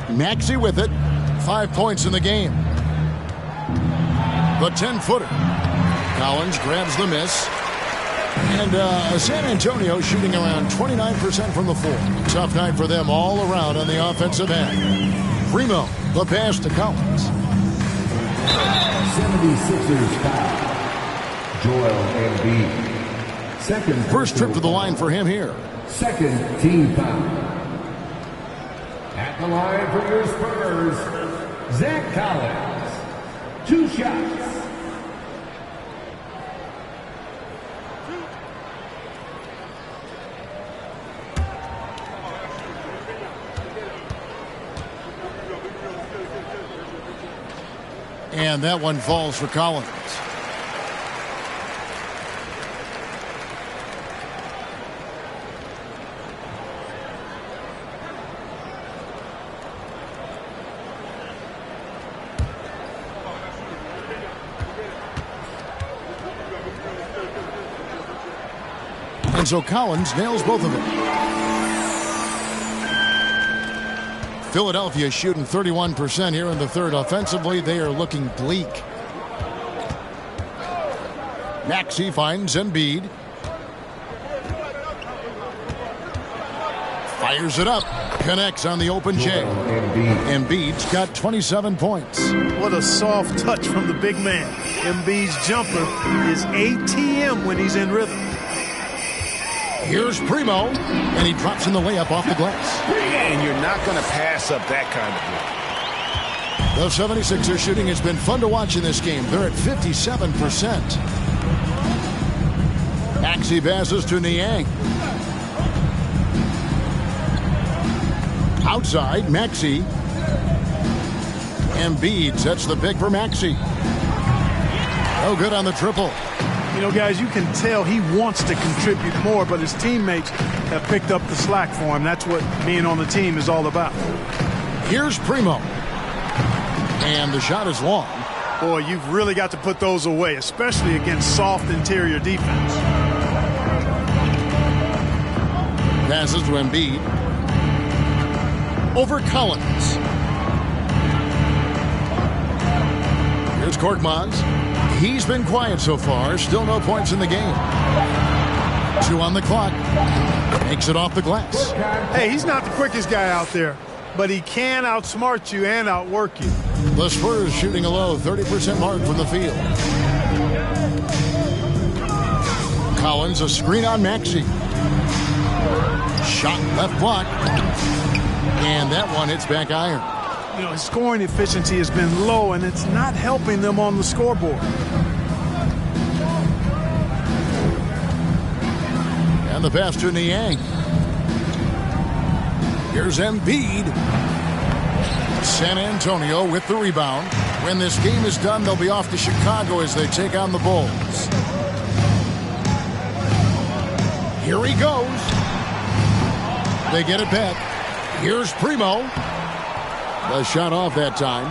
Maxey with it. 5 points in the game. The 10-footer. Collins grabs the miss. And San Antonio shooting around 29% from the floor. Tough night for them all around on the offensive end. Primo, the pass to Collins. 76ers foul. Joel Embiid. Second. First trip to the line for him here. Second team foul. At the line for your Spurs, Zach Collins. 2 shots. And that one falls for Collins. And so Collins nails both of them. Philadelphia shooting 31% here in the third. Offensively, they are looking bleak. Maxey finds Embiid. Fires it up. Connects on the open J. Embiid's got 27 points. What a soft touch from the big man. Embiid's jumper is ATM when he's in rhythm. Here's Primo, and he drops in the layup off the glass. And you're not going to pass up that kind of play. The 76ers shooting has been fun to watch in this game. They're at 57%. Maxey passes to Niang. Outside, Maxey. Embiid sets the pick for Maxey. No good on the triple. You know, guys, you can tell he wants to contribute more, but his teammates have picked up the slack for him. That's what being on the team is all about. Here's Primo. And the shot is long. Boy, you've really got to put those away, especially against soft interior defense. Passes to Embiid. Over Collins. Here's Korkmaz. He's been quiet so far. Still no points in the game. 2 on the clock. Makes it off the glass. Hey, he's not the quickest guy out there, but he can outsmart you and outwork you. The Spurs shooting a low 30% mark from the field. Collins, a screen on Maxey. Shot left block. And that one hits back iron. You know, his scoring efficiency has been low, and it's not helping them on the scoreboard. And the pass to Niang. Here's Embiid. San Antonio with the rebound. When this game is done, they'll be off to Chicago as they take on the Bulls. Here he goes. They get it back. Here's Primo. The shot off that time.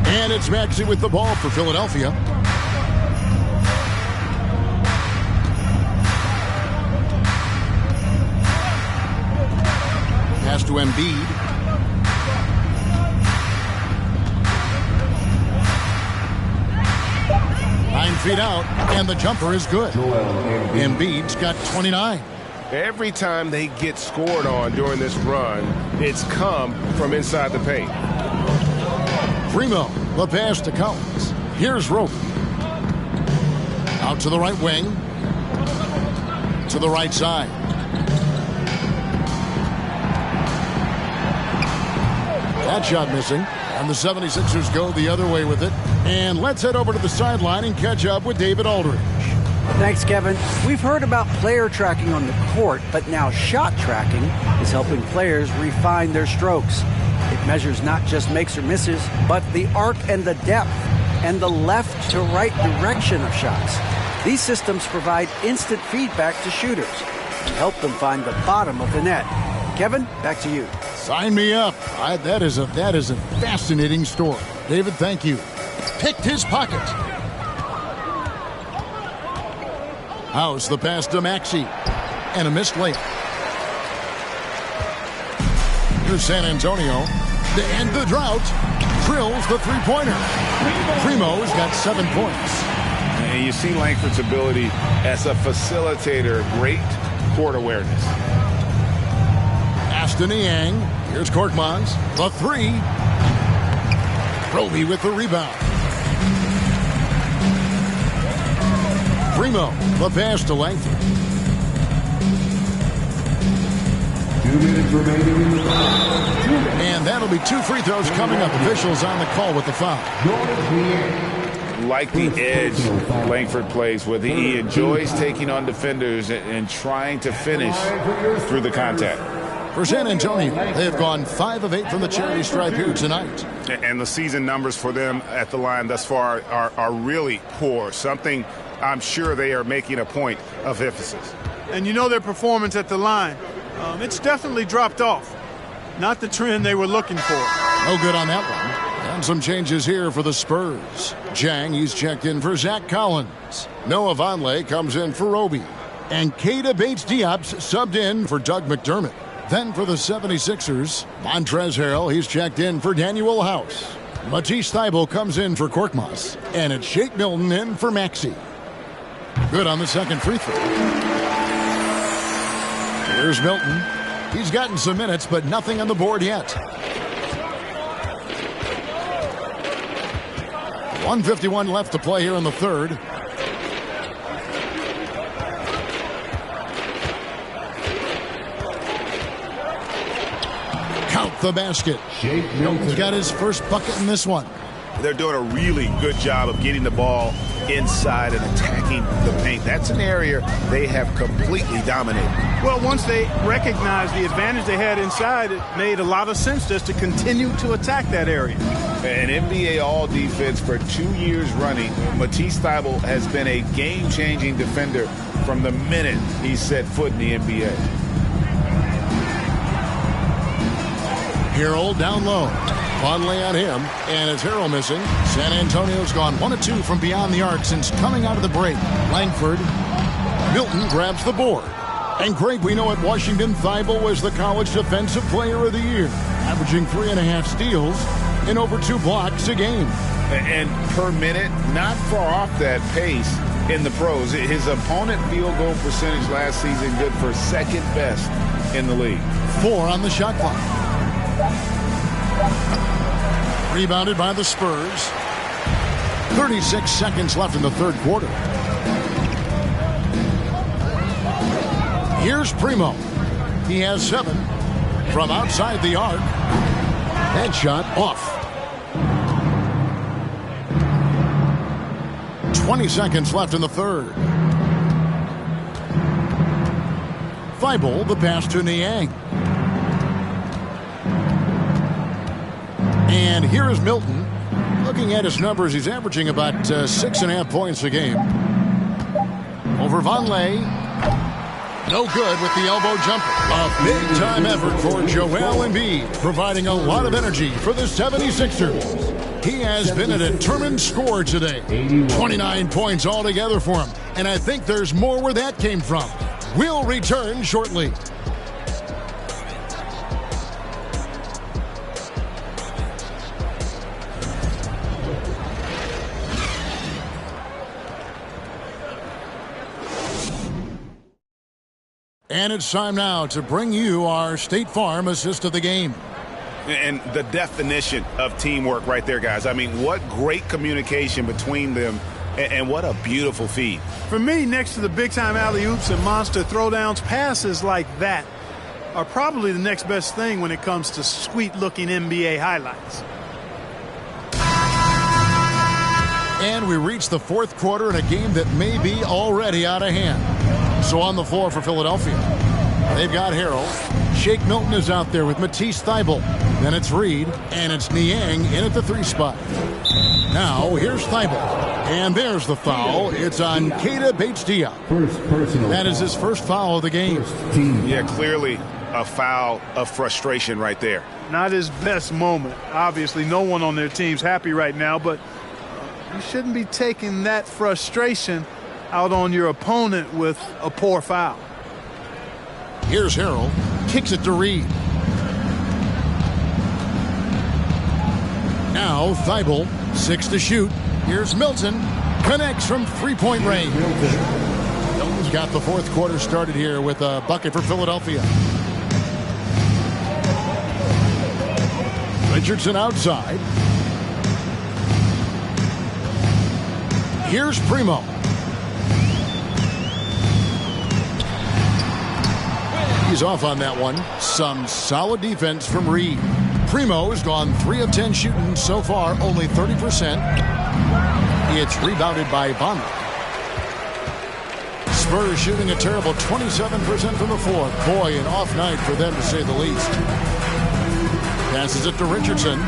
And it's Maxey with the ball for Philadelphia. Pass to Embiid. Nine feet out, and the jumper is good. Embiid's got 29. Every time they get scored on during this run, it's come from inside the paint. Primo, the pass to Collins. Here's Rope. Out to the right wing. To the right side. That shot missing. And the 76ers go the other way with it. And let's head over to the sideline and catch up with David Aldridge. Thanks, Kevin. We've heard about player tracking on the court, but now shot tracking is helping players refine their strokes. It measures not just makes or misses, but the arc and the depth and the left to right direction of shots. These systems provide instant feedback to shooters and help them find the bottom of the net. Kevin, back to you. Sign me up. That is a fascinating story. David, thank you. Picked his pocket. House the pass to Maxey. And a missed layup. Here's San Antonio. To end the drought, drills the three-pointer. Primo's got 7 points. And you see Langford's ability as a facilitator. Great court awareness. Aston Niang. Here's Korkmaz. The three. Roby with the rebound. Primo, the pass to Langford. 2 minutes remaining in the foul. And that'll be 2 free throws coming up. Officials on the call with the foul. Like the edge Langford plays with. He enjoys taking on defenders and trying to finish through the contact. For San Antonio, they have gone 5 of 8 from the charity stripe here tonight. And the season numbers for them at the line thus far are really poor. Something I'm sure they are making a point of emphasis. And you know their performance at the line. It's definitely dropped off. Not the trend they were looking for. No good on that one. And some changes here for the Spurs. Jang, he's checked in for Zach Collins. Noah Vonleh comes in for Roby. And Keita Bates-Diop's subbed in for Doug McDermott. Then for the 76ers, Montrezl Harrell, he's checked in for Daniel House. Matisse Thybulle comes in for Korkmaz. And it's Shake Milton in for Maxey. Good on the second free throw. Here's Milton. He's gotten some minutes, but nothing on the board yet. 1:51 left to play here in the third. Count the basket. Milton's got his first bucket in this one. They're doing a really good job of getting the ball inside and attacking the paint. That's an area they have completely dominated. Well, once they recognized the advantage they had inside, it made a lot of sense just to continue to attack that area. An NBA All-Defense for 2 years running, Matisse Thybulle has been a game-changing defender from the minute he set foot in the NBA. Harrell down low. Vonleh on him, and it's Harrell missing. San Antonio's gone 1 of 2 from beyond the arc since coming out of the break. Langford. Milton grabs the board. And Greg, we know at Washington, Thybulle was the College Defensive Player of the Year, averaging 3.5 steals and over 2 blocks a game. And per minute, not far off that pace in the pros. His opponent field goal percentage last season good for second best in the league. 4 on the shot clock. Rebounded by the Spurs. 36 seconds left in the third quarter. Here's Primo. He has 7 from outside the arc. That shot off. 20 seconds left in the third. Thybulle, the pass to Niang. And here is Milton. Looking at his numbers, he's averaging about 6.5 points a game. Over Vonleh. No good with the elbow jumper. A big-time effort for Joel Embiid, providing a lot of energy for the 76ers. He has been a determined scorer today. 29 points altogether for him. And I think there's more where that came from. We'll return shortly. And it's time now to bring you our State Farm assist of the game. And the definition of teamwork right there, guys. I mean, what great communication between them, and what a beautiful feed. For me, next to the big-time alley-oops and monster throwdowns, passes like that are probably the next best thing when it comes to sweet-looking NBA highlights. And we reach the fourth quarter in a game that may be already out of hand. So on the floor for Philadelphia, they've got Harrell. Shake Milton is out there with Matisse Thybulle. Then it's Reed, and it's Niang in at the 3 spot. Now, here's Thybulle. And there's the foul. It's on Keita Bates-Diop. That is his first foul of the game. Yeah, clearly a foul of frustration right there. Not his best moment. Obviously, no one on their team's happy right now, but you shouldn't be taking that frustration out on your opponent with a poor foul. Here's Harrell. Kicks it to Reed. Now Thybulle, 6 to shoot. Here's Milton. Connects from 3-point range. Milton's got the fourth quarter started here with a bucket for Philadelphia. Richardson outside. Here's Primo. He's off on that one. Some solid defense from Reed. Primo's gone 3 of 10 shooting so far, only 30%. It's rebounded by Von. Spurs shooting a terrible 27% from the floor. Boy, an off night for them to say the least. Passes it to Richardson.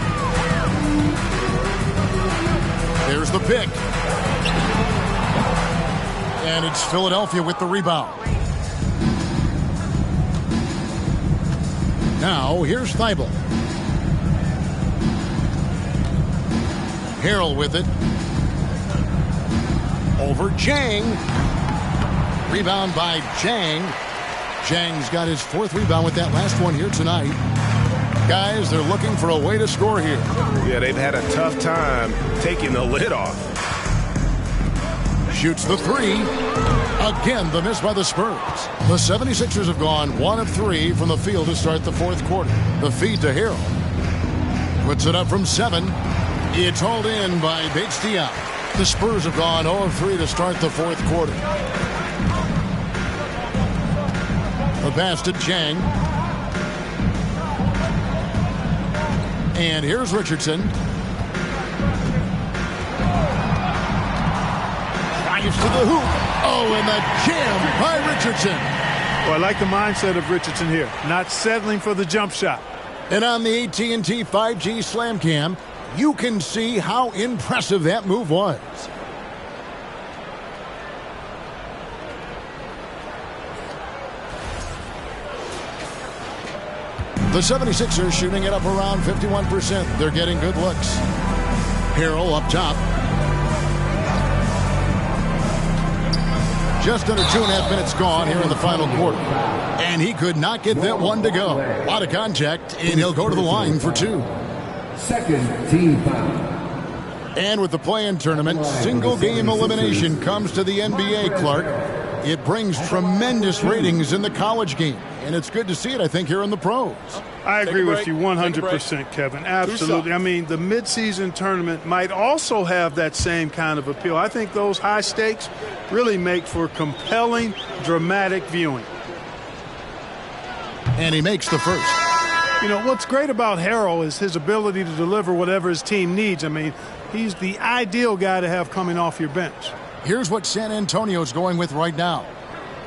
There's the pick. And it's Philadelphia with the rebound. Now, here's Thibault. Harrell with it. Over Jang. Rebound by Jang. Jang's got his 4th rebound with that last one here tonight. Guys, they're looking for a way to score here. Yeah, they've had a tough time taking the lid off. Shoots the 3. Again, the miss by the Spurs. The 76ers have gone 1 of 3 from the field to start the 4th quarter. The feed to Harrell. Puts it up from 7. It's hauled in by Bates-Diop. The Spurs have gone 0 of 3 to start the 4th quarter. The pass to Jang. And here's Richardson. Drives to the hoop. Oh, and the jam by Richardson. Well, I like the mindset of Richardson here. Not settling for the jump shot. And on the AT&T 5G Slam Cam, you can see how impressive that move was. The 76ers shooting it up around 51%. They're getting good looks. Harrell up top. Just under 2.5 minutes gone here in the final quarter. And he could not get that one to go. A lot of contact, and he'll go to the line for 2. Second team foul. And with the play-in tournament, single-game elimination comes to the NBA, Clark. It brings tremendous ratings in the college game. And it's good to see it, I think, here in the pros. I agree with you 100%, Kevin. Absolutely. I mean, the midseason tournament might also have that same kind of appeal. I think those high stakes really make for compelling, dramatic viewing. And he makes the first. You know, what's great about Harrell is his ability to deliver whatever his team needs. I mean, he's the ideal guy to have coming off your bench. Here's what San Antonio's going with right now.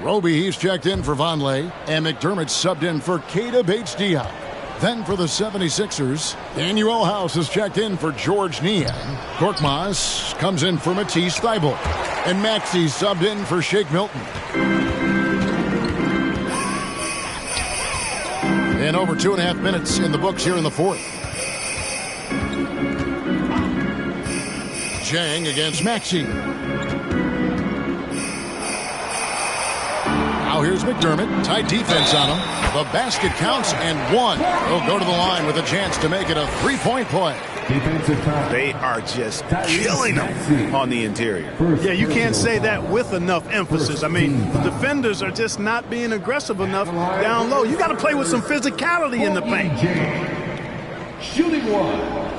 Roby, he's checked in for Vonleh, and McDermott subbed in for Keita Bates-Diop. Then for the 76ers, Daniel House is checked in for George Niang. Korkmaz comes in for Matisse Thybulle. And Maxey subbed in for Shake Milton. And over 2.5 minutes in the books here in the 4th. Jang against Maxey. Now here's McDermott. Tight defense on him. The basket counts and 1. He'll go to the line with a chance to make it a 3-point play. They are just killing them on the interior. Yeah, you can't say that with enough emphasis. I mean, the defenders are just not being aggressive enough down low. You got to play with some physicality in the paint. Shooting 1.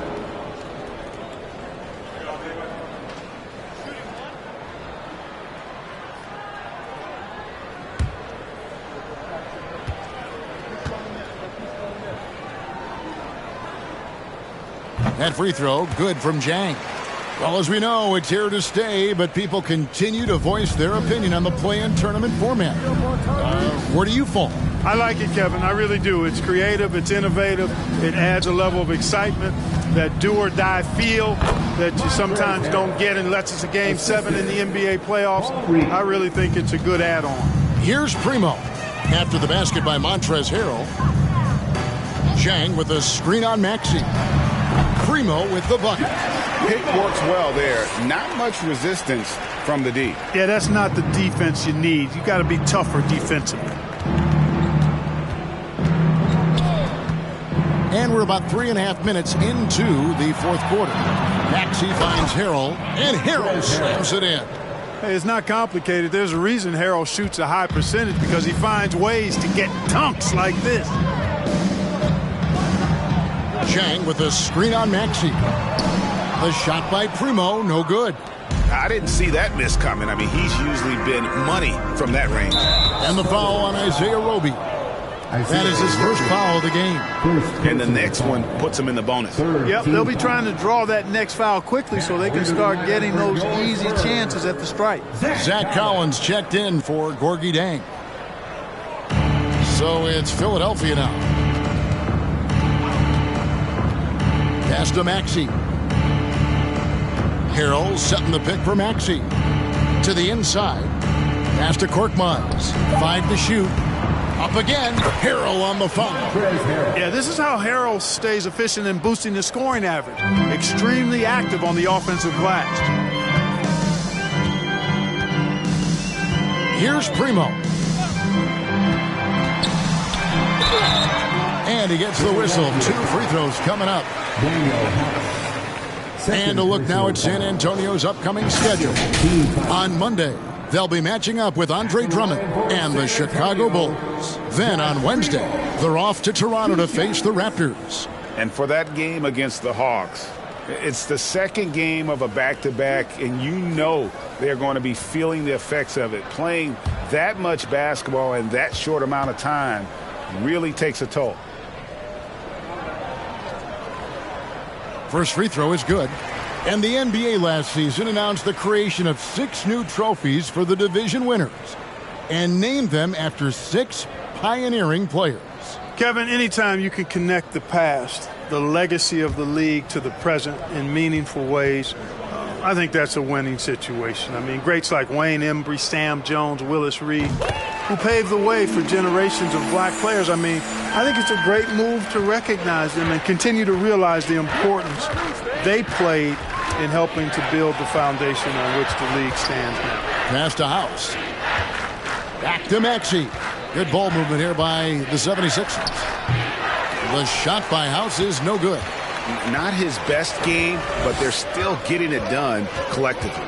That free throw, good from Jang. Well, as we know, it's here to stay, but people continue to voice their opinion on the play-in tournament format. Where do you fall? I like it, Kevin. I really do. It's creative. It's innovative. It adds a level of excitement, that do-or-die feel that you sometimes don't get unless it's a Game 7 in the NBA playoffs. I really think it's a good add-on. Here's Primo. After the basket by Montrezl Harrell. Jang with a screen on Maxey. Primo with the bucket. Pick works well there. Not much resistance from the D. Yeah, that's not the defense you need. You got to be tougher defensively. And we're about 3.5 minutes into the 4th quarter. Maxey finds Harrell, and Harrell slams it in. Hey, it's not complicated. There's a reason Harrell shoots a high percentage, because he finds ways to get dunks like this. Jang with a screen on Maxey. The shot by Primo, no good. I didn't see that miss coming. I mean, he's usually been money from that range. And the foul on Isaiah Roby. That is his first foul of the game. And the next one puts him in the bonus. Yep, they'll be trying to draw that next foul quickly so they can start getting those easy chances at the stripe. Zach Collins checked in for Gorgie Dang. So it's Philadelphia now. Pass to Maxey. Harrell setting the pick for Maxey. To the inside. Pass to Korkmaz. 5 to shoot. Up again. Harrell on the foul. Yeah, this is how Harrell stays efficient in boosting the scoring average. Extremely active on the offensive glass. Here's Primo. And he gets the whistle. 2 free throws coming up. And a look now at San Antonio's upcoming schedule. On Monday, they'll be matching up with Andre Drummond and the Chicago Bulls. Then on Wednesday, they're off to Toronto to face the Raptors. And for that game against the Hawks, it's the second game of a back-to-back, and you know they're going to be feeling the effects of it. Playing that much basketball in that short amount of time really takes a toll. First free throw is good. And the NBA last season announced the creation of 6 new trophies for the division winners and named them after 6 pioneering players. Kevin, anytime you can connect the past, the legacy of the league to the present in meaningful ways, I think that's a winning situation. I mean, greats like Wayne Embry, Sam Jones, Willis Reed, who paved the way for generations of black players. I mean, I think it's a great move to recognize them and continue to realize the importance they played in helping to build the foundation on which the league stands now. Pass to House. Back to Maxey. Good ball movement here by the 76ers. The shot by House is no good. Not his best game, but they're still getting it done collectively.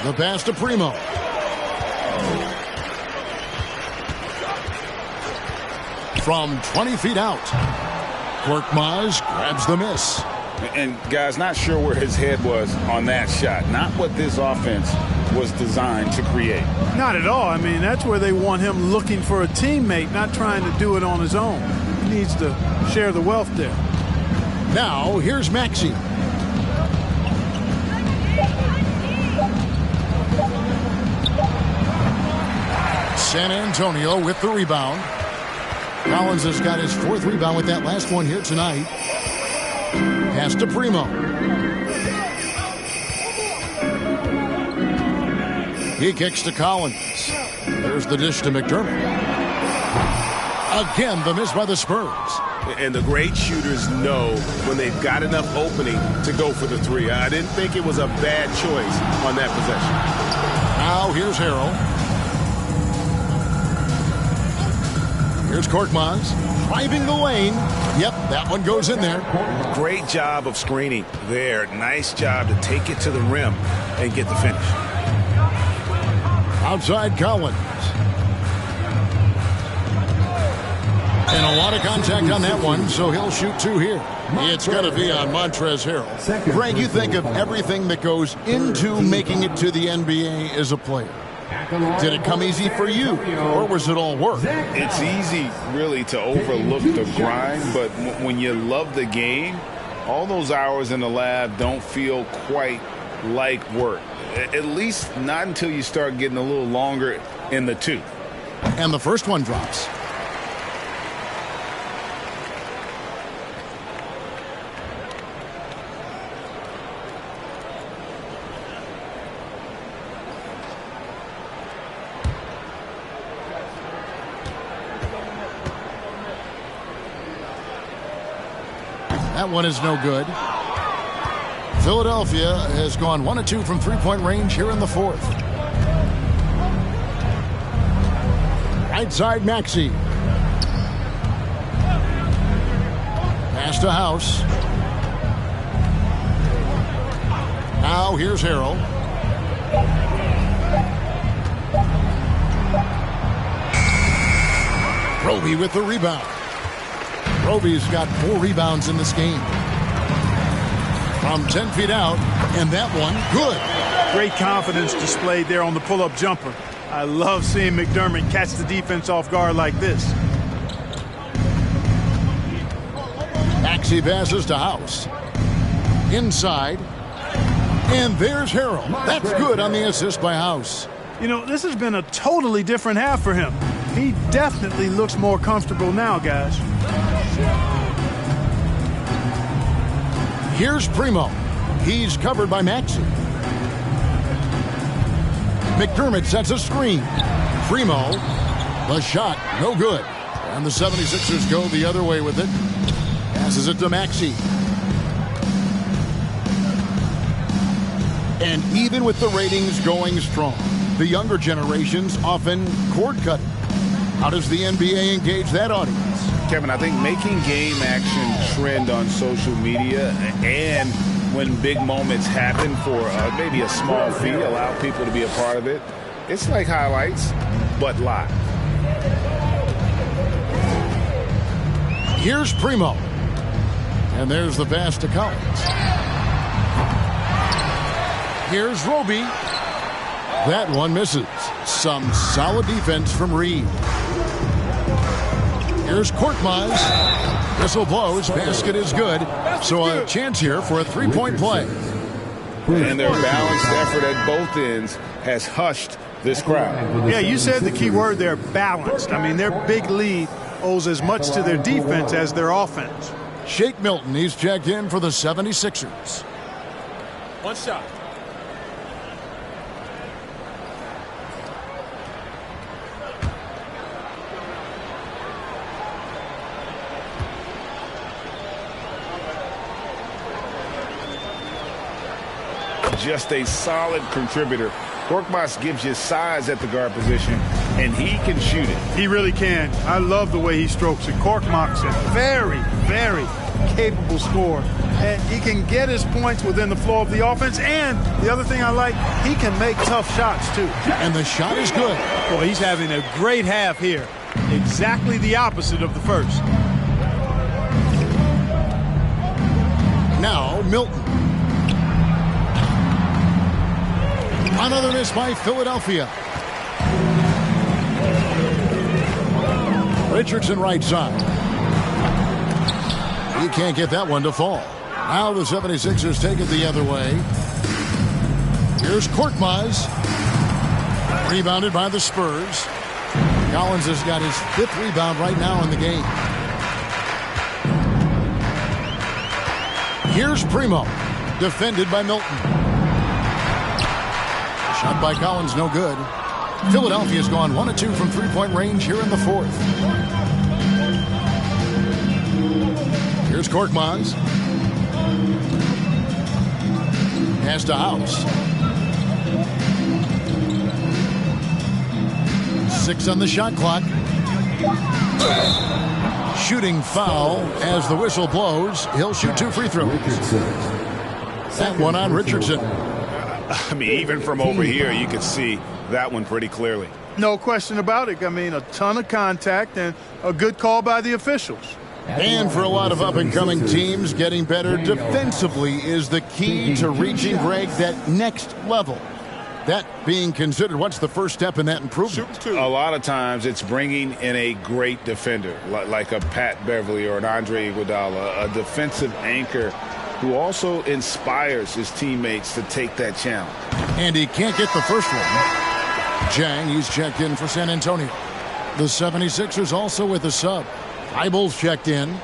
The pass to Primo. From 20 feet out. Korkmaz grabs the miss. And, guys, not sure where his head was on that shot. Not what this offense was designed to create. Not at all. I mean, that's where they want him looking for a teammate, not trying to do it on his own. He needs to share the wealth there. Now, here's Maxey. San Antonio with the rebound. Collins has got his 4th rebound with that last one here tonight. Pass to Primo. He kicks to Collins. There's the dish to McDermott. Again, the miss by the Spurs. And the great shooters know when they've got enough opening to go for the 3. I didn't think it was a bad choice on that possession. Now here's Harrell. Here's Korkmaz driving the lane. Yep, that one goes in there. Great job of screening there. Nice job to take it to the rim and get the finish. Outside Collins. And a lot of contact on that one, so he'll shoot 2 here. It's going to be on Montrezl Harrell. Greg, you think of everything that goes into making it to the NBA as a player. Did it come easy for you, or was it all work? It's easy, really, to overlook the grind, but when you love the game, all those hours in the lab don't feel quite like work. At least not until you start getting a little longer in the tooth. And the first one drops. That one is no good. Philadelphia has gone 1 of 2 from three-point range here in the 4th. Right side Maxey. Pass to House. Now here's Harrell. Roby with the rebound. Roby's got 4 rebounds in this game. From 10 feet out, and that one, good. Great confidence displayed there on the pull-up jumper. I love seeing McDermott catch the defense off guard like this. Maxey passes to House. Inside. And there's Harrell. That's good on the assist by House. You know, this has been a totally different half for him. He definitely looks more comfortable now, guys. Here's Primo. He's covered by Maxey. McDermott sets a screen. Primo, the shot, no good. And the 76ers go the other way with it. Passes it to Maxey. And even with the ratings going strong, the younger generations often cord cut. How does the NBA engage that audience? Kevin, I think making game action trend on social media and when big moments happen for maybe a small fee, allow people to be a part of it. It's like highlights, but live. Here's Primo. And there's the pass to Collins. Here's Roby. That one misses. Some solid defense from Reed. Here's Korkmaz. Whistle blows. Basket is good. So a chance here for a three-point play. And their balanced effort at both ends has hushed this crowd. Yeah, you said the key word there, balanced. I mean, their big lead owes as much to their defense as their offense. Shake Milton, he's checked in for the 76ers. One shot. Just a solid contributor. Korkmaz gives you size at the guard position, and he can shoot it. He really can. I love the way he strokes it. Korkmaz is a very, very capable scorer. And he can get his points within the flow of the offense. And the other thing I like, he can make tough shots, too. And the shot is good. Well, he's having a great half here. Exactly the opposite of the first. Now, Milton. Another miss by Philadelphia. Richardson right side. He can't get that one to fall. Now the 76ers take it the other way. Here's Korkmaz. Rebounded by the Spurs. Collins has got his 5th rebound right now in the game. Here's Primo. Defended by Milton. Shot by Collins, no good. Philadelphia's gone 1 of 2 from three-point range here in the 4th. Here's Korkmaz. Pass to House. 6 on the shot clock. Shooting foul as the whistle blows. He'll shoot 2 free throws. That one on Richardson. I mean, even from over here, you can see that one pretty clearly. No question about it. I mean, a ton of contact and a good call by the officials. And for a lot of up-and-coming teams, getting better defensively is the key to reaching, Greg, that next level. That being considered, what's the first step in that improvement? A lot of times it's bringing in a great defender, like a Pat Beverly or an Andre Iguodala, a defensive anchor who also inspires his teammates to take that challenge. And he can't get the first one. Jang, he's checked in for San Antonio. The 76ers also with a sub. Eibel's checked in.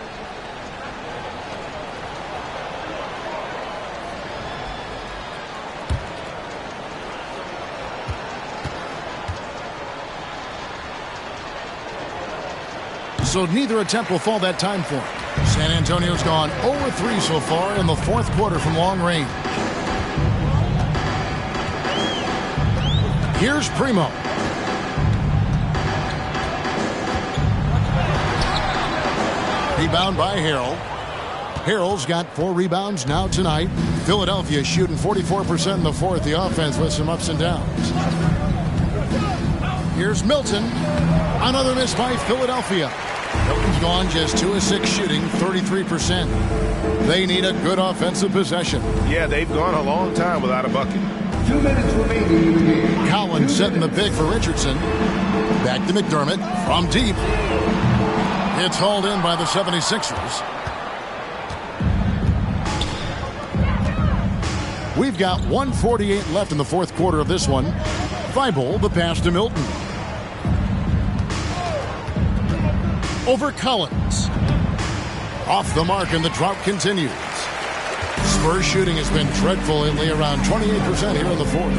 So neither attempt will fall that time for him. San Antonio's gone 0-3 so far in the 4th quarter from long range. Here's Primo. Rebound by Harrell. Harrell's got 4 rebounds now tonight. Philadelphia shooting 44% in the 4th. The offense with some ups and downs. Here's Milton. Another miss by Philadelphia. Milton's gone just 2 of 6 shooting, 33%. They need a good offensive possession. Yeah, they've gone a long time without a bucket. 2 minutes remaining in the game. Collins setting the pick for Richardson. Back to McDermott from deep. It's hauled in by the 76ers. We've got 1:48 left in the fourth quarter of this one. Thibault, the pass to Milton. Over Collins. Off the mark, and the drought continues. Spurs shooting has been dreadful lately, around 28% here in the fourth.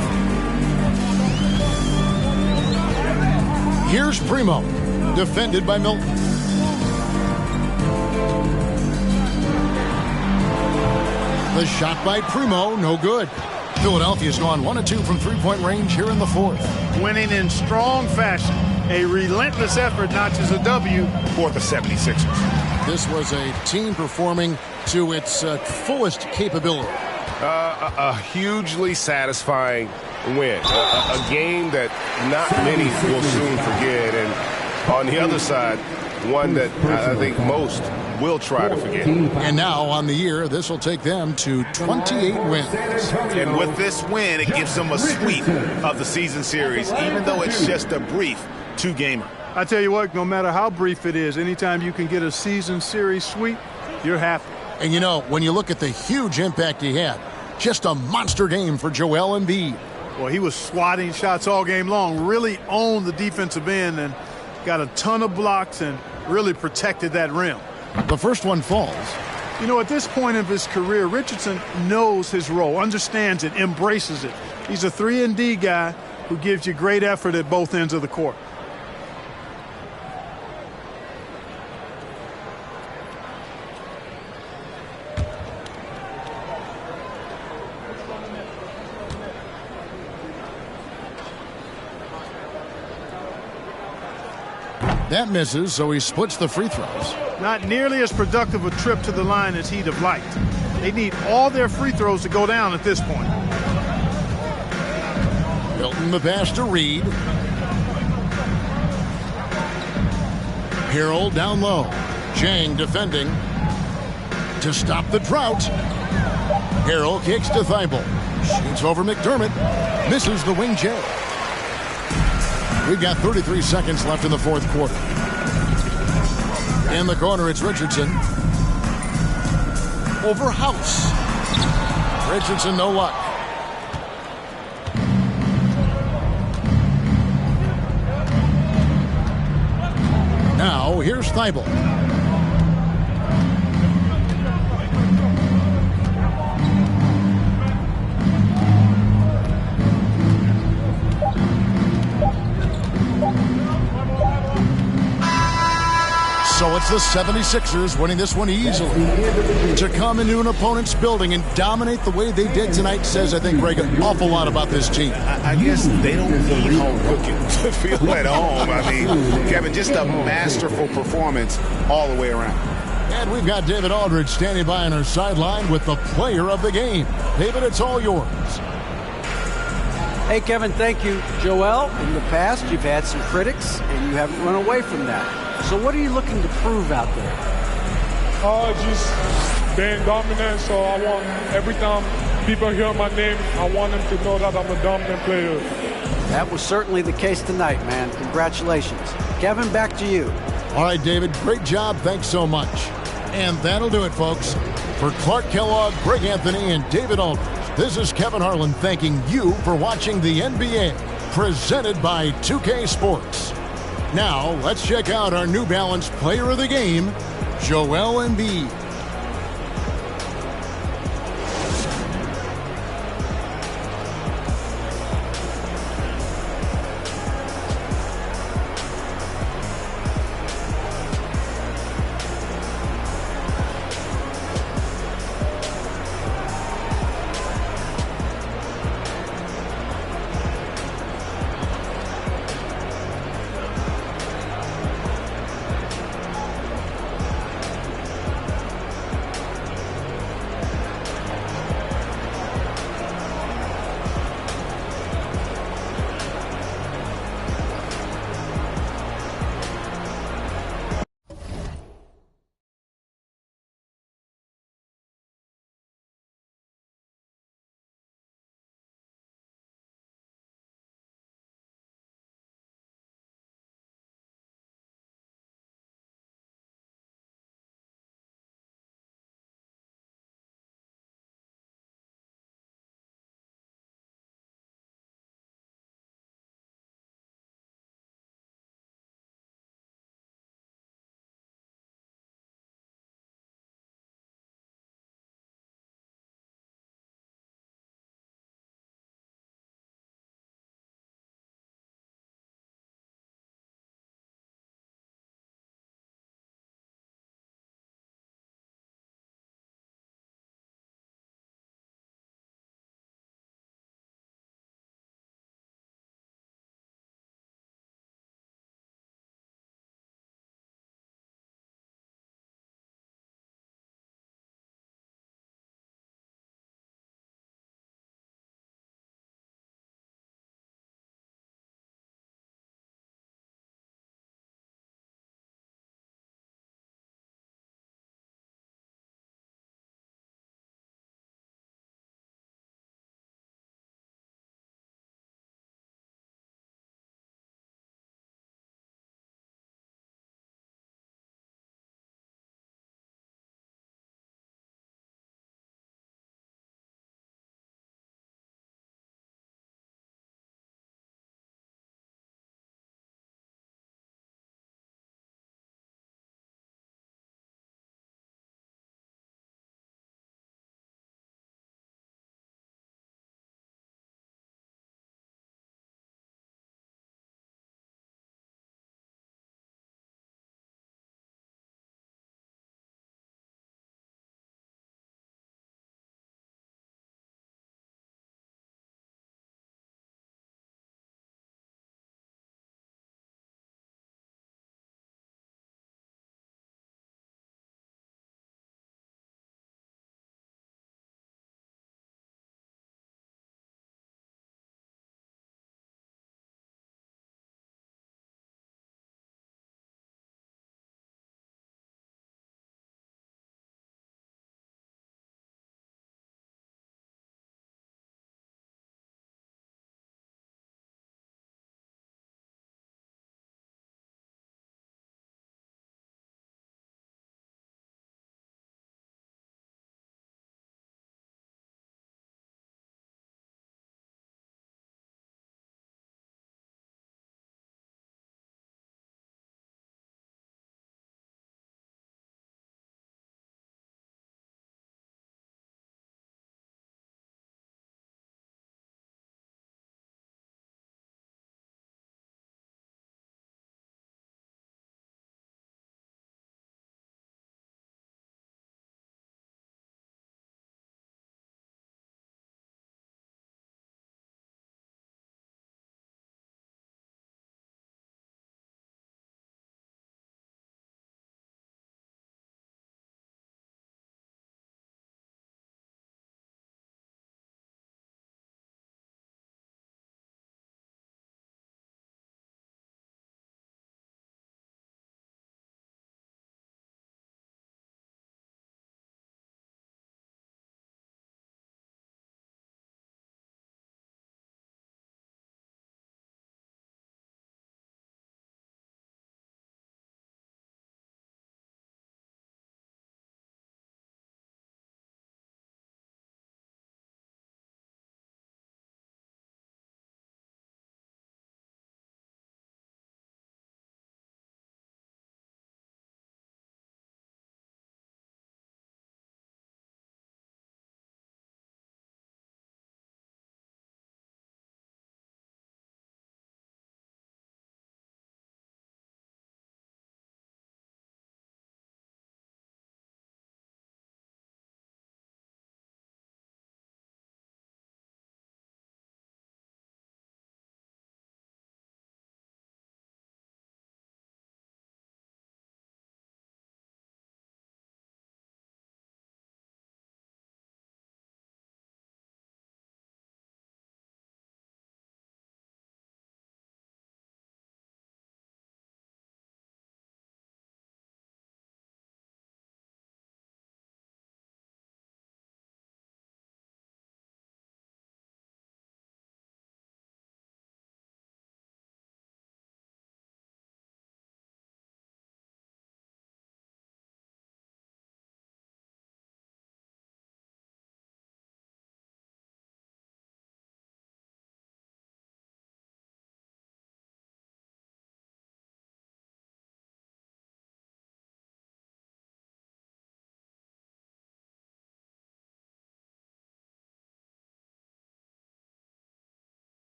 Here's Primo, defended by Milton. The shot by Primo, no good. Philadelphia's gone 1 of 2 from three-point range here in the fourth. Winning in strong fashion. A relentless effort notches a W for the 76ers. This was a team performing to its fullest capability. A hugely satisfying win. A game that not many will soon forget. And on the other side, one that I think most will try to forget. And now on the year, this will take them to 28 wins. And with this win, it gives them a sweep of the season series, even though it's just a brief two-gamer. I tell you what, no matter how brief it is, anytime you can get a season series sweep, you're happy. And you know, when you look at the huge impact he had, just a monster game for Joel Embiid. Well, he was swatting shots all game long, really owned the defensive end and got a ton of blocks and really protected that rim. The first one falls. You know, at this point of his career, Richardson knows his role, understands it, embraces it. He's a 3-and-D guy who gives you great effort at both ends of the court. That misses, so he splits the free throws. Not nearly as productive a trip to the line as he'd have liked. They need all their free throws to go down at this point. Milton the pass to Reed. Harrell down low. Chang defending to stop the drought. Harrell kicks to Thibault. Shoots over McDermott. Misses the wing J. We've got 33 seconds left in the fourth quarter. In the corner, it's Richardson. Over House. Richardson, no luck. Now, here's Thibault. So it's the 76ers winning this one easily. To come into an opponent's building and dominate the way they did tonight says, I think, Greg, an awful lot about this team. I guess they don't need home cooking to feel at home. I mean, Kevin, just a masterful performance all the way around. And we've got David Aldridge standing by on our sideline with the player of the game. David, it's all yours. Hey, Kevin, thank you. Joel, in the past, you've had some critics, and you haven't run away from that. So what are you looking to prove out there? Just being dominant. So I want, every time people hear my name, I want them to know that I'm a dominant player. That was certainly the case tonight, man. Congratulations. Kevin, back to you. All right, David, great job. Thanks so much. And that'll do it, folks. For Clark Kellogg, Greg Anthony, and David Aldridge, this is Kevin Harlan thanking you for watching the NBA, presented by 2K Sports. Now, let's check out our New Balance player of the game, Joel Embiid.